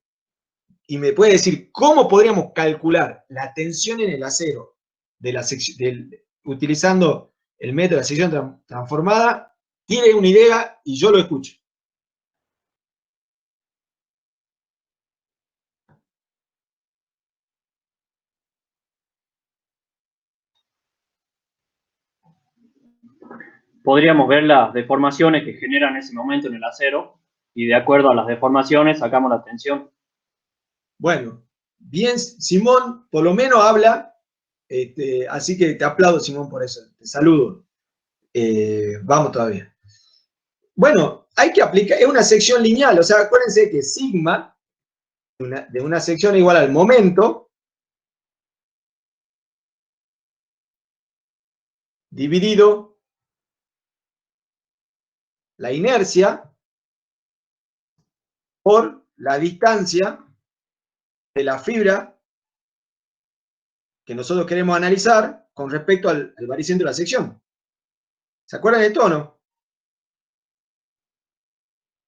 Speaker 1: y me puede decir cómo podríamos calcular la tensión en el acero utilizando el método de la sección transformada, tiene una idea y yo lo escucho.
Speaker 3: Podríamos ver las deformaciones que generan ese momento en el acero y de acuerdo a las deformaciones sacamos la tensión.
Speaker 1: Bueno, bien, Simón, por lo menos habla, así que te aplaudo, Simón, por eso. Te saludo. Vamos todavía. Bueno, hay que aplicar, es una sección lineal, o sea, acuérdense que sigma de una sección igual al momento dividido la inercia por la distancia de la fibra que nosotros queremos analizar con respecto al baricentro de la sección. ¿Se acuerdan de esto o no?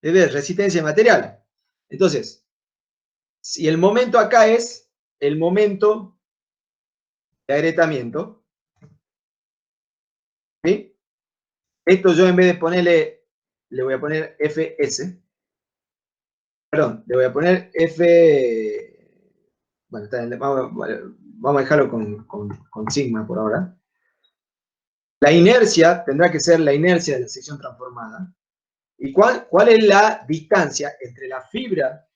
Speaker 1: Es de resistencia de material. Entonces, si el momento acá es el momento de agrietamiento, ¿sí? Esto yo en vez de ponerle, le voy a poner Fs, perdón, le voy a poner F, bueno, vamos a dejarlo con sigma por ahora. La inercia tendrá que ser la inercia de la sección transformada. ¿Y cuál es la distancia entre la fibra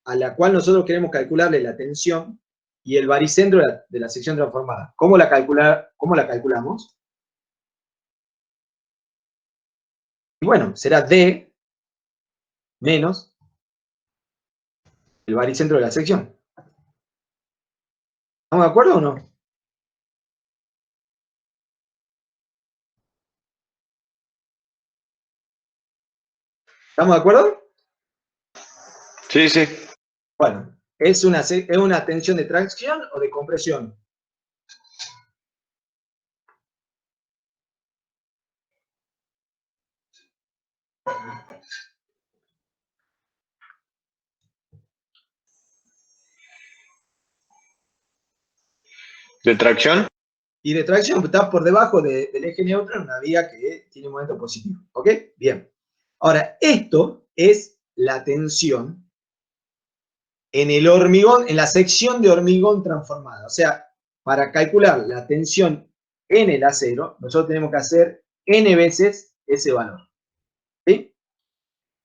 Speaker 1: a la cual nosotros queremos calcularle la tensión y el baricentro de la sección transformada? ¿Cómo la calculamos? Y bueno, será D menos el baricentro de la sección. ¿Estamos de acuerdo o no? ¿Estamos de acuerdo?
Speaker 5: Sí, sí.
Speaker 1: Bueno, ¿es una tensión de tracción o de compresión?
Speaker 5: ¿De tracción?
Speaker 1: Y de tracción está por debajo del eje neutro en una vía que tiene un momento positivo. ¿Ok? Bien. Ahora, esto es la tensión en el hormigón, en la sección de hormigón transformada. O sea, para calcular la tensión en el acero, nosotros tenemos que hacer n veces ese valor. ¿Sí?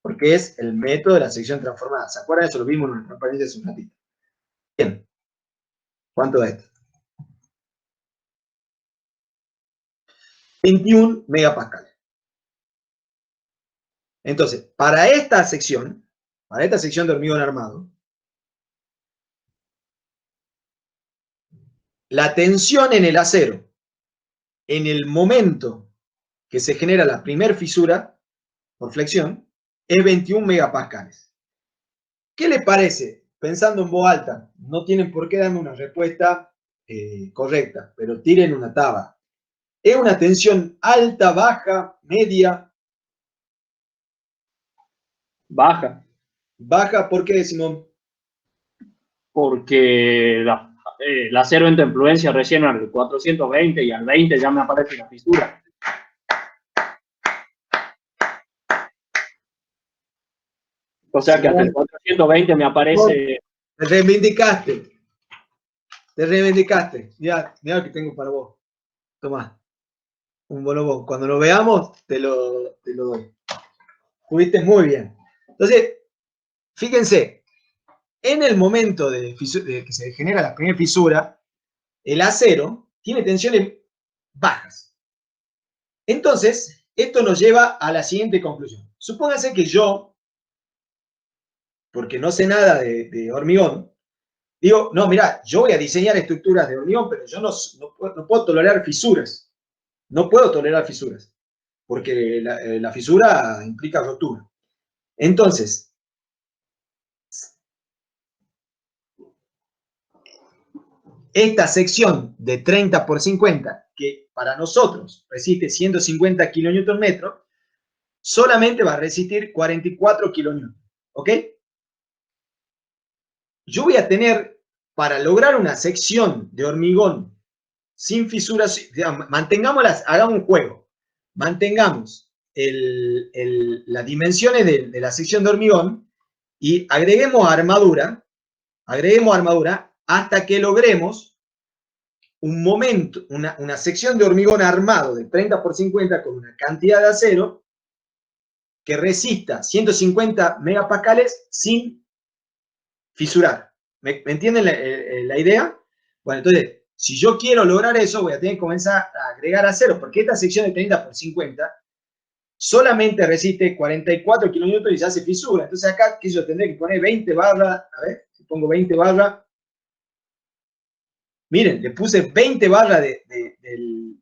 Speaker 1: Porque es el método de la sección transformada. ¿Se acuerdan? Eso lo vimos en nuestra transparencia hace un ratito. Bien. ¿Cuánto da esto? 21 megapascales. Entonces, para esta sección de hormigón armado, la tensión en el acero, en el momento que se genera la primer fisura por flexión, es 21 megapascales. ¿Qué les parece? Pensando en voz alta, no tienen por qué darme una respuesta correcta, pero tiren una tabla. ¿Es una tensión alta, baja, media?
Speaker 3: Baja,
Speaker 1: Baja, ¿por qué, Simón?
Speaker 3: porque el acero entra en fluencia recién al 420 y al 20 ya me aparece la fisura. O sea que hasta el 420 me aparece.
Speaker 1: Te reivindicaste. Te reivindicaste. Mira lo que tengo para vos. Tomá. Un bonobón. Cuando lo veamos, te lo doy. Estuviste muy bien. Entonces, fíjense, en el momento de que se genera la primera fisura, el acero tiene tensiones bajas. Entonces, esto nos lleva a la siguiente conclusión. Supóngase que yo, porque no sé nada de hormigón, digo, no, mira, yo voy a diseñar estructuras de hormigón, pero yo no puedo tolerar fisuras. No puedo tolerar fisuras, porque la fisura implica rotura. Entonces, esta sección de 30 por 50, que para nosotros resiste 150 kN, solamente va a resistir 44 kN. ¿Ok? Yo voy a tener, para lograr una sección de hormigón sin fisuras, mantengámoslas, hagamos un juego, mantengamos las dimensiones de la sección de hormigón y agreguemos armadura hasta que logremos un momento, una sección de hormigón armado de 30 por 50 con una cantidad de acero que resista 150 megapascales sin fisurar. ¿Me entienden la idea? Bueno, entonces, si yo quiero lograr eso, voy a tener que comenzar a agregar acero, porque esta sección de 30 por 50 solamente resiste 44 kN y ya se fisura. Entonces acá, que yo tendré que poner 20 barras, a ver, si pongo 20 barras, miren, le puse 20 barras del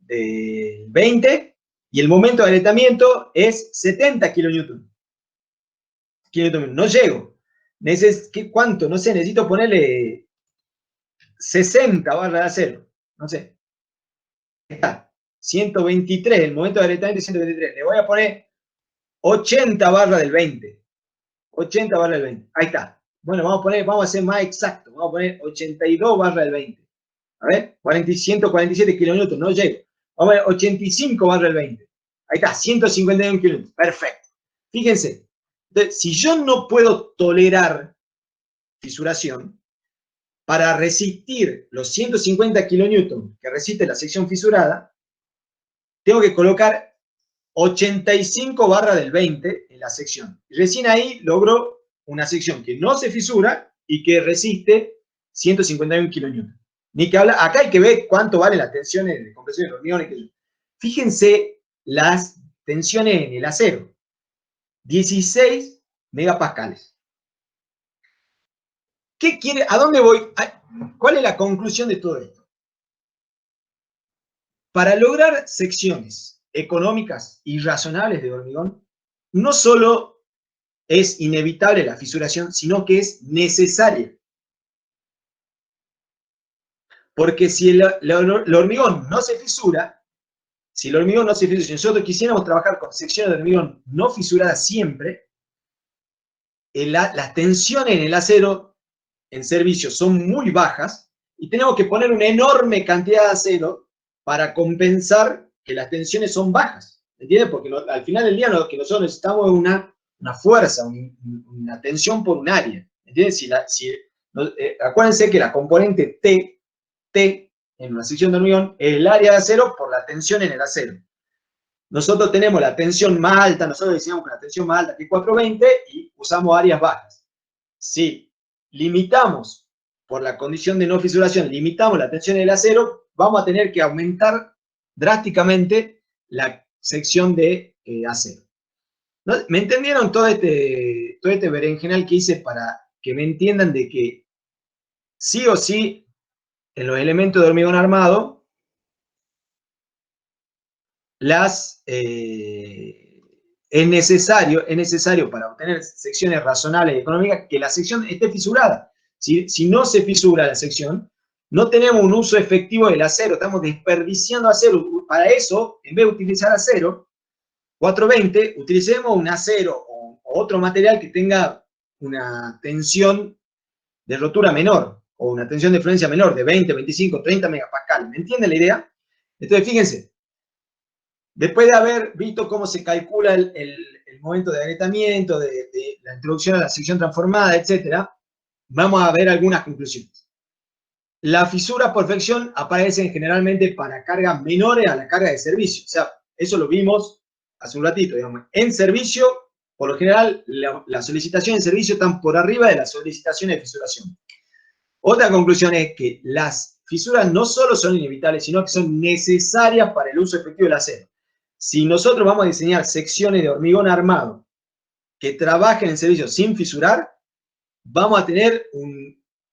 Speaker 1: 20 y el momento de agrietamiento es 70 kN. No llego. ¿Cuánto? No sé, necesito ponerle 60 barras de acero. No sé. Está. 123, el momento de agrietamiento es 123. Le voy a poner 80 barras del 20. 80 barras del 20. Ahí está. Bueno, vamos a ser más exactos. Vamos a poner 82 barras del 20. A ver, 147 kilonewtons, no llego. Vamos a ver, 85 barras del 20. Ahí está, 151 kilonewtons. Perfecto. Fíjense, entonces, si yo no puedo tolerar fisuración, para resistir los 150 kilonewtons que resiste la sección fisurada, tengo que colocar 85 barras del 20 en la sección. Y recién ahí logro una sección que no se fisura y que resiste 151 kilonewtons. Ni que habla, acá hay que ver cuánto vale las tensiones de compresión de hormigón. Fíjense las tensiones en el acero. 16 megapascales. ¿Qué quiere? ¿A dónde voy? ¿Cuál es la conclusión de todo esto? Para lograr secciones económicas y razonables de hormigón, no solo es inevitable la fisuración, sino que es necesaria. Porque si el hormigón no se fisura, si nosotros quisiéramos trabajar con secciones de hormigón no fisuradas siempre, las tensiones en el acero en servicio son muy bajas y tenemos que poner una enorme cantidad de acero para compensar que las tensiones son bajas. ¿Entiendes? Porque al final del día lo que nosotros necesitamos es una fuerza, una tensión por un área. ¿Entiendes? Acuérdense que la componente T en una sección de hormigón es el área de acero por la tensión en el acero. Nosotros tenemos la tensión más alta, nosotros diseñamos con la tensión más alta que 420 y usamos áreas bajas. Si limitamos, por la condición de no fisuración, limitamos la tensión en el acero, vamos a tener que aumentar drásticamente la sección de acero. ¿No? ¿Me entendieron todo este berenjenal que hice para que me entiendan de que sí o sí en los elementos de hormigón armado es necesario para obtener secciones razonables y económicas que la sección esté fisurada. Si no se fisura la sección, no tenemos un uso efectivo del acero, estamos desperdiciando acero. Para eso, en vez de utilizar acero 420, utilicemos un acero o otro material que tenga una tensión de rotura menor o una tensión de fluencia menor de 20, 25, 30 megapascal. ¿Me entienden la idea? Entonces, fíjense, después de haber visto cómo se calcula el momento de agrietamiento, de la introducción a la sección transformada, etc., vamos a ver algunas conclusiones. Las fisuras por fricción aparecen generalmente para cargas menores a la carga de servicio. O sea, eso lo vimos hace un ratito, digamos. En servicio, por lo general, las solicitaciones de servicio están por arriba de las solicitaciones de fisuración. Otra conclusión es que las fisuras no solo son inevitables, sino que son necesarias para el uso efectivo del acero. Si nosotros vamos a diseñar secciones de hormigón armado que trabajen en servicio sin fisurar, vamos a tener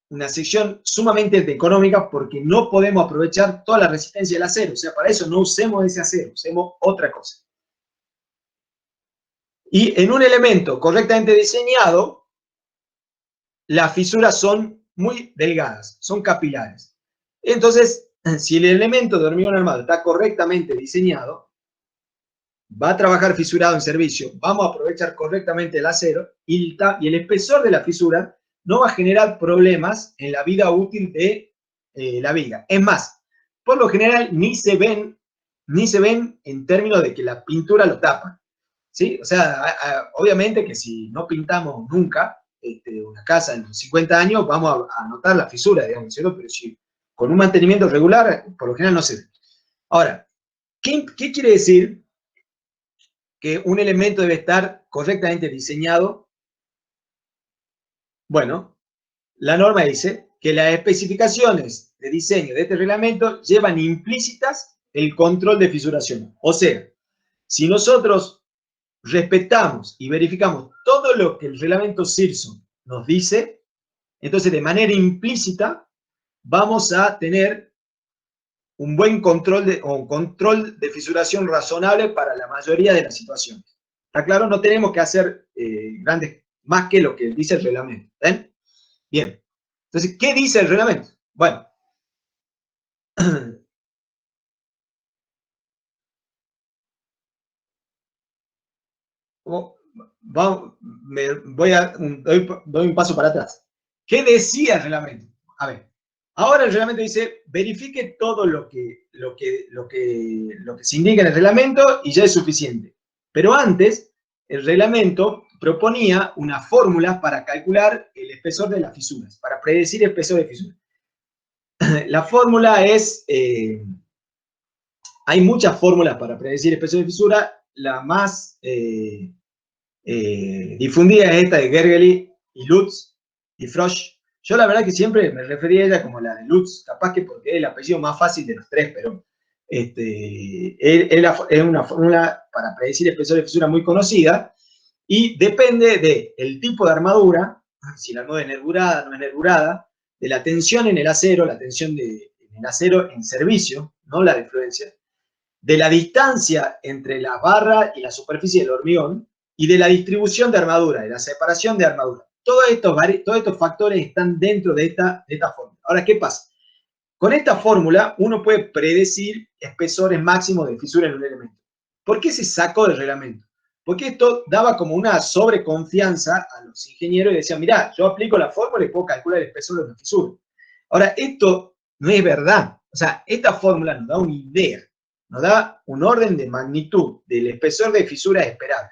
Speaker 1: una sección sumamente económica porque no podemos aprovechar toda la resistencia del acero. O sea, para eso no usemos ese acero, usemos otra cosa. Y en un elemento correctamente diseñado, las fisuras son muy delgadas, son capilares. Entonces, si el elemento de hormigón armado está correctamente diseñado, va a trabajar fisurado en servicio, vamos a aprovechar correctamente el acero y el espesor de la fisura no va a generar problemas en la vida útil de la viga. Es más, por lo general ni se ven en términos de que la pintura lo tapa. ¿Sí? O sea, obviamente que si no pintamos nunca una casa en los 50 años, vamos a notar la fisura, digamos, ¿cierto? Pero si con un mantenimiento regular, por lo general no se ve. Ahora, ¿qué quiere decir que un elemento debe estar correctamente diseñado? Bueno, la norma dice que las especificaciones de diseño de este reglamento llevan implícitas el control de fisuración. O sea, si nosotros respetamos y verificamos todo lo que el reglamento CIRSO nos dice, entonces de manera implícita vamos a tener un buen control de fisuración razonable para la mayoría de las situaciones. ¿Está claro? No tenemos que hacer más que lo que dice el reglamento. ¿Ven? Bien. Entonces, ¿qué dice el reglamento? Bueno. Doy un paso para atrás. ¿Qué decía el reglamento? A ver, ahora el reglamento dice, verifique todo lo que se indica en el reglamento y ya es suficiente. Pero antes, el reglamento proponía una fórmula para calcular el espesor de las fisuras, para predecir el espesor de fisuras. La fórmula es, hay muchas fórmulas para predecir el espesor de fisura, la más difundida es esta de Gergely y Lutz y Frosch. Yo la verdad que siempre me refería a ella como la de Lutz, capaz que porque es el apellido más fácil de los tres, pero es una fórmula para predecir el espesor de fisura muy conocida y depende del tipo de armadura, si la armadura es nervurada, no es nervurada, de la tensión en el acero, la tensión en el acero en servicio, no la de fluencia, de la distancia entre la barra y la superficie del hormigón y de la distribución de armadura, de la separación de armadura. Todos estos factores están dentro de esta fórmula. Ahora, ¿qué pasa? Con esta fórmula uno puede predecir espesores máximos de fisura en un elemento. ¿Por qué se sacó del reglamento? Porque esto daba como una sobreconfianza a los ingenieros y decían, mirá, yo aplico la fórmula y puedo calcular el espesor de una fisura. Ahora, esto no es verdad. O sea, esta fórmula nos da una idea, nos da un orden de magnitud del espesor de fisura esperable.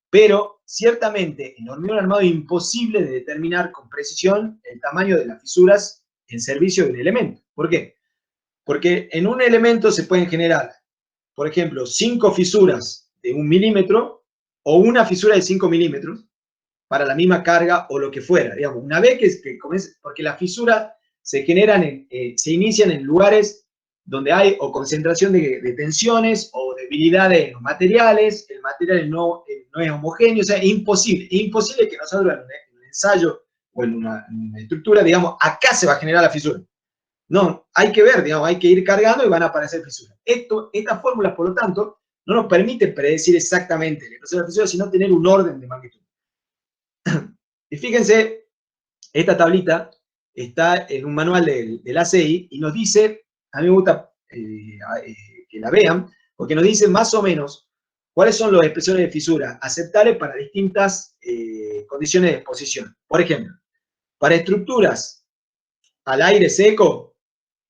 Speaker 1: Pero, ciertamente, en hormigón armado es imposible de determinar con precisión el tamaño de las fisuras en servicio de un elemento. ¿Por qué? Porque en un elemento se pueden generar, por ejemplo, 5 fisuras de 1 milímetro o una fisura de 5 milímetros para la misma carga o lo que fuera. Digamos, una vez que comience, porque las fisuras se generan, se inician en lugares donde hay o concentración de tensiones o debilidades en los materiales, el material no es homogéneo, o sea, es imposible que nosotros en un ensayo o en una estructura, digamos, acá se va a generar la fisura. No, hay que ver, digamos, hay que ir cargando y van a aparecer fisuras. Estas fórmulas, por lo tanto, no nos permiten predecir exactamente el espesor de la fisura, sino tener un orden de magnitud. Y fíjense, esta tablita está en un manual del ACI y nos dice, a mí me gusta que la vean, porque nos dice más o menos cuáles son los espesores de fisura aceptables para distintas condiciones de exposición. Por ejemplo, para estructuras al aire seco,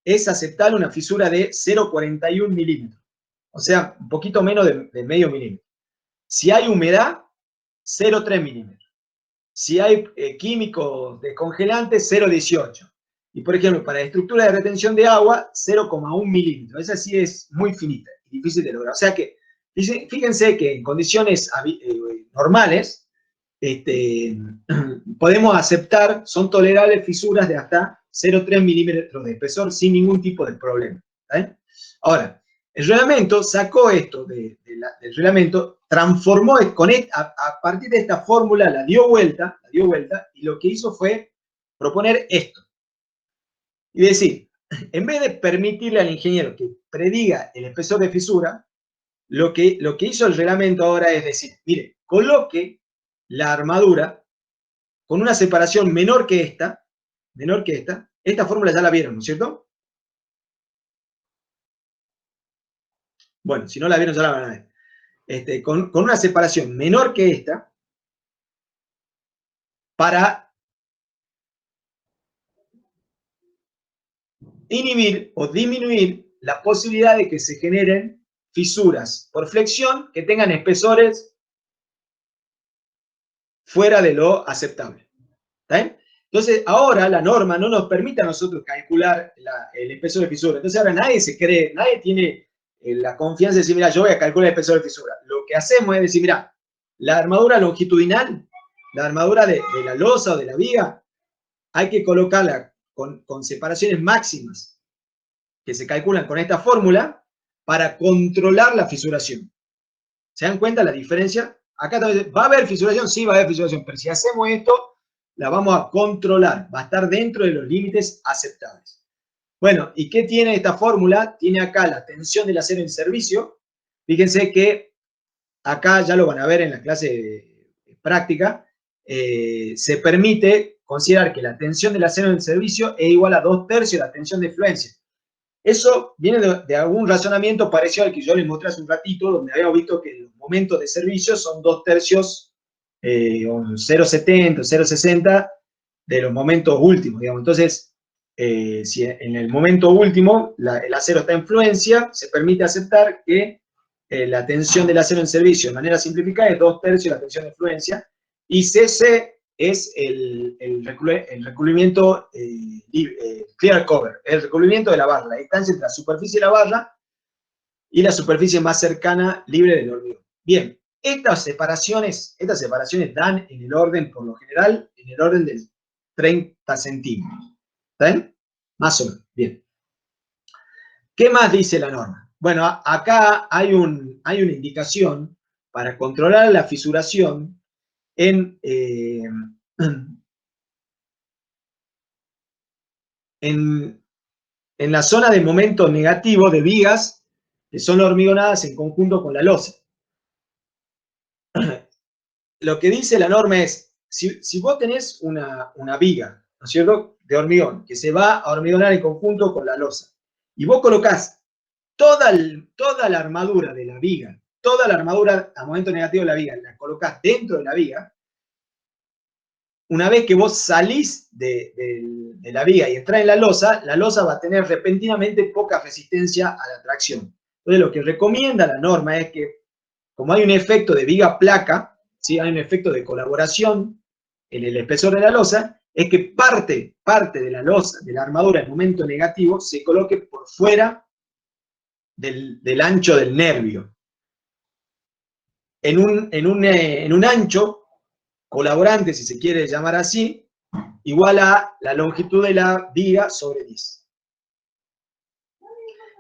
Speaker 1: es aceptable una fisura de 0,41 milímetros, o sea, un poquito menos de medio milímetro. Si hay humedad, 0,3 milímetros. Si hay químicos descongelantes, 0,18. Y por ejemplo, para estructura de retención de agua, 0,1 milímetros. Esa sí es muy finita y difícil de lograr. O sea que, fíjense que en condiciones normales, podemos aceptar, son tolerables fisuras de hasta 0,3 milímetros de espesor sin ningún tipo de problema. Ahora, el reglamento sacó esto del reglamento, transformó a partir de esta fórmula, la dio vuelta, y lo que hizo fue proponer esto. Y decir, en vez de permitirle al ingeniero que prediga el espesor de fisura, lo que hizo el reglamento ahora es decir, mire, coloque la armadura con una separación menor que esta fórmula ya la vieron, ¿no es cierto? Bueno, si no la vieron ya la van a ver. Con una separación menor que esta, para inhibir o disminuir la posibilidad de que se generen fisuras por flexión que tengan espesores fuera de lo aceptable. ¿Está bien? Entonces, ahora la norma no nos permite a nosotros calcular el espesor de fisura. Entonces, ahora nadie tiene la confianza de decir, mira, yo voy a calcular el espesor de fisura. Lo que hacemos es decir, mira, la armadura longitudinal, la armadura de la losa o de la viga, hay que colocarla con separaciones máximas que se calculan con esta fórmula para controlar la fisuración. ¿Se dan cuenta la diferencia? Acá también, ¿va a haber fisuración? Sí, va a haber fisuración, pero si hacemos esto, la vamos a controlar, va a estar dentro de los límites aceptables. Bueno, ¿y qué tiene esta fórmula? Tiene acá la tensión del acero en servicio. Fíjense que acá ya lo van a ver en la clase práctica, se permite considerar que la tensión del acero en servicio es igual a 2/3 de la tensión de fluencia. Eso viene de algún razonamiento parecido al que yo les mostré hace un ratito, donde habíamos visto que los momentos de servicio son 2/3, 0,70, 0,60 de los momentos últimos, digamos. Entonces, si en el momento último el acero está en fluencia, se permite aceptar que la tensión del acero en servicio, de manera simplificada, es 2/3 de la tensión de fluencia, y CC es el recubrimiento clear cover, el recubrimiento de la barra, la distancia entre la superficie de la barra y la superficie más cercana libre del hormigón. Bien, estas separaciones dan en el orden, por lo general, en el orden de 30 centímetros. ¿Está bien? Más o menos. Bien. ¿Qué más dice la norma? Bueno, acá hay una indicación para controlar la fisuración en la zona de momento negativo de vigas que son hormigonadas en conjunto con la losa. Lo que dice la norma es, si vos tenés una viga, ¿no es cierto?, de hormigón, que se va a hormigonar en conjunto con la losa, y vos colocás toda la armadura de la viga, toda la armadura a momento negativo de la viga, la colocás dentro de la viga, una vez que vos salís de la viga y entrás en la losa va a tener repentinamente poca resistencia a la tracción. Entonces, lo que recomienda la norma es que, como hay un efecto de viga-placa, ¿sí?, hay un efecto de colaboración en el espesor de la losa, es que parte de la losa, de la armadura en momento negativo, se coloque por fuera del ancho del nervio. En un ancho colaborante, si se quiere llamar así, igual a la longitud de la viga sobre 10.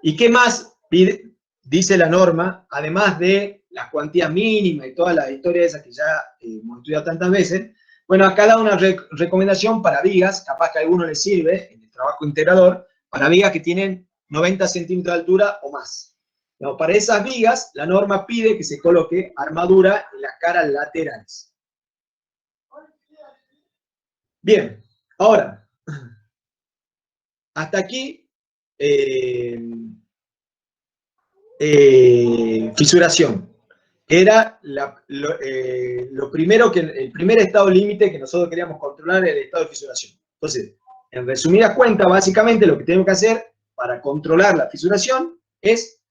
Speaker 1: ¿Y qué más dice la norma? Además de la cuantía mínima y toda la historia esa que ya hemos estudiado tantas veces, bueno, acá da una recomendación para vigas, capaz que a alguno le sirve en el trabajo integrador, para vigas que tienen 90 centímetros de altura o más. No, para esas vigas, la norma pide que se coloque armadura en las caras laterales. Bien, ahora, hasta aquí, fisuración. Era lo primero el primer estado límite que nosotros queríamos controlar, era el estado de fisuración. Entonces, en resumidas cuentas, básicamente lo que tenemos que hacer para controlar la fisuración es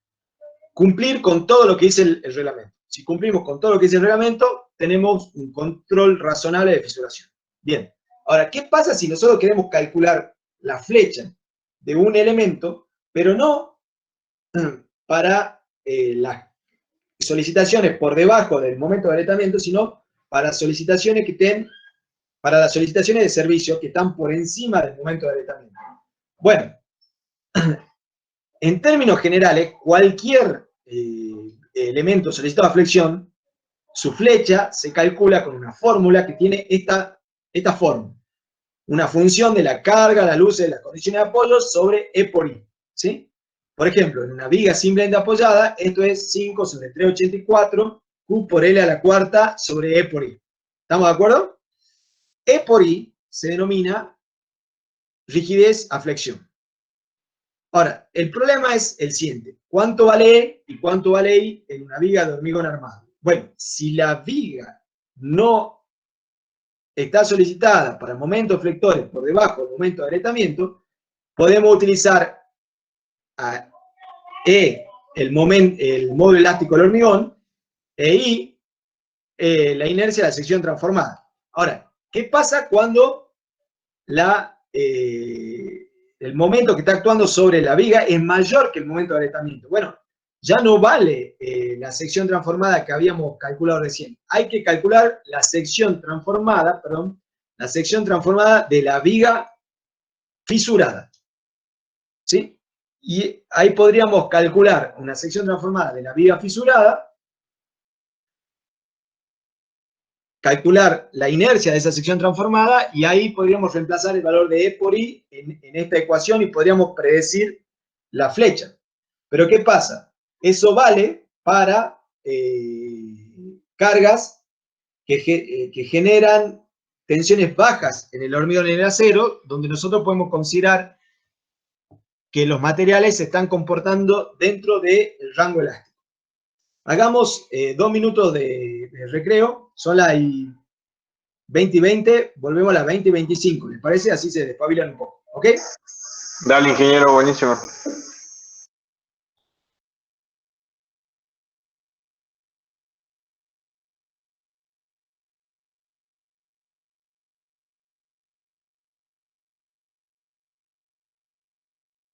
Speaker 1: cumplir con todo lo que dice el reglamento. Si cumplimos con todo lo que dice el reglamento, tenemos un control razonable de fisuración. Bien, ahora, ¿qué pasa si nosotros queremos calcular la flecha de un elemento, pero no para las solicitaciones por debajo del momento de aletamiento, sino para solicitaciones que estén, para las solicitaciones de servicio que están por encima del momento de aletamiento? Bueno, en términos generales, cualquier elemento solicitado a flexión, su flecha se calcula con una fórmula que tiene esta fórmula. Una función de la carga, la luz de las condiciones de apoyo sobre E por I. ¿Sí? Por ejemplo, en una viga simplemente apoyada, esto es 5 sobre 384 Q por L a la cuarta sobre E por I. ¿Estamos de acuerdo? E por I se denomina rigidez a flexión. Ahora, el problema es el siguiente. ¿Cuánto vale E y cuánto vale I en una viga de hormigón armado? Bueno, si la viga no está solicitada para momentos flectores por debajo del momento de aletamiento, podemos utilizar a E, el módulo elástico del hormigón, e I, la inercia de la sección transformada. Ahora, ¿qué pasa cuando el momento que está actuando sobre la viga es mayor que el momento de aletamiento? Bueno, ya no vale la sección transformada que habíamos calculado recién. Hay que calcular la sección transformada, de la viga fisurada. ¿Sí? Y ahí podríamos calcular una sección transformada de la viga fisurada, calcular la inercia de esa sección transformada, y ahí podríamos reemplazar el valor de E por I en esta ecuación y podríamos predecir la flecha. Pero ¿qué pasa? Eso vale para cargas que generan tensiones bajas en el hormigón y en el acero, donde nosotros podemos considerar que los materiales se están comportando dentro del rango elástico. Hagamos 2 minutos de recreo, son las 20 y 20, volvemos a las 20 y 25, ¿les parece? Así se despabilan un poco, ¿ok?
Speaker 5: Dale, ingeniero, buenísimo.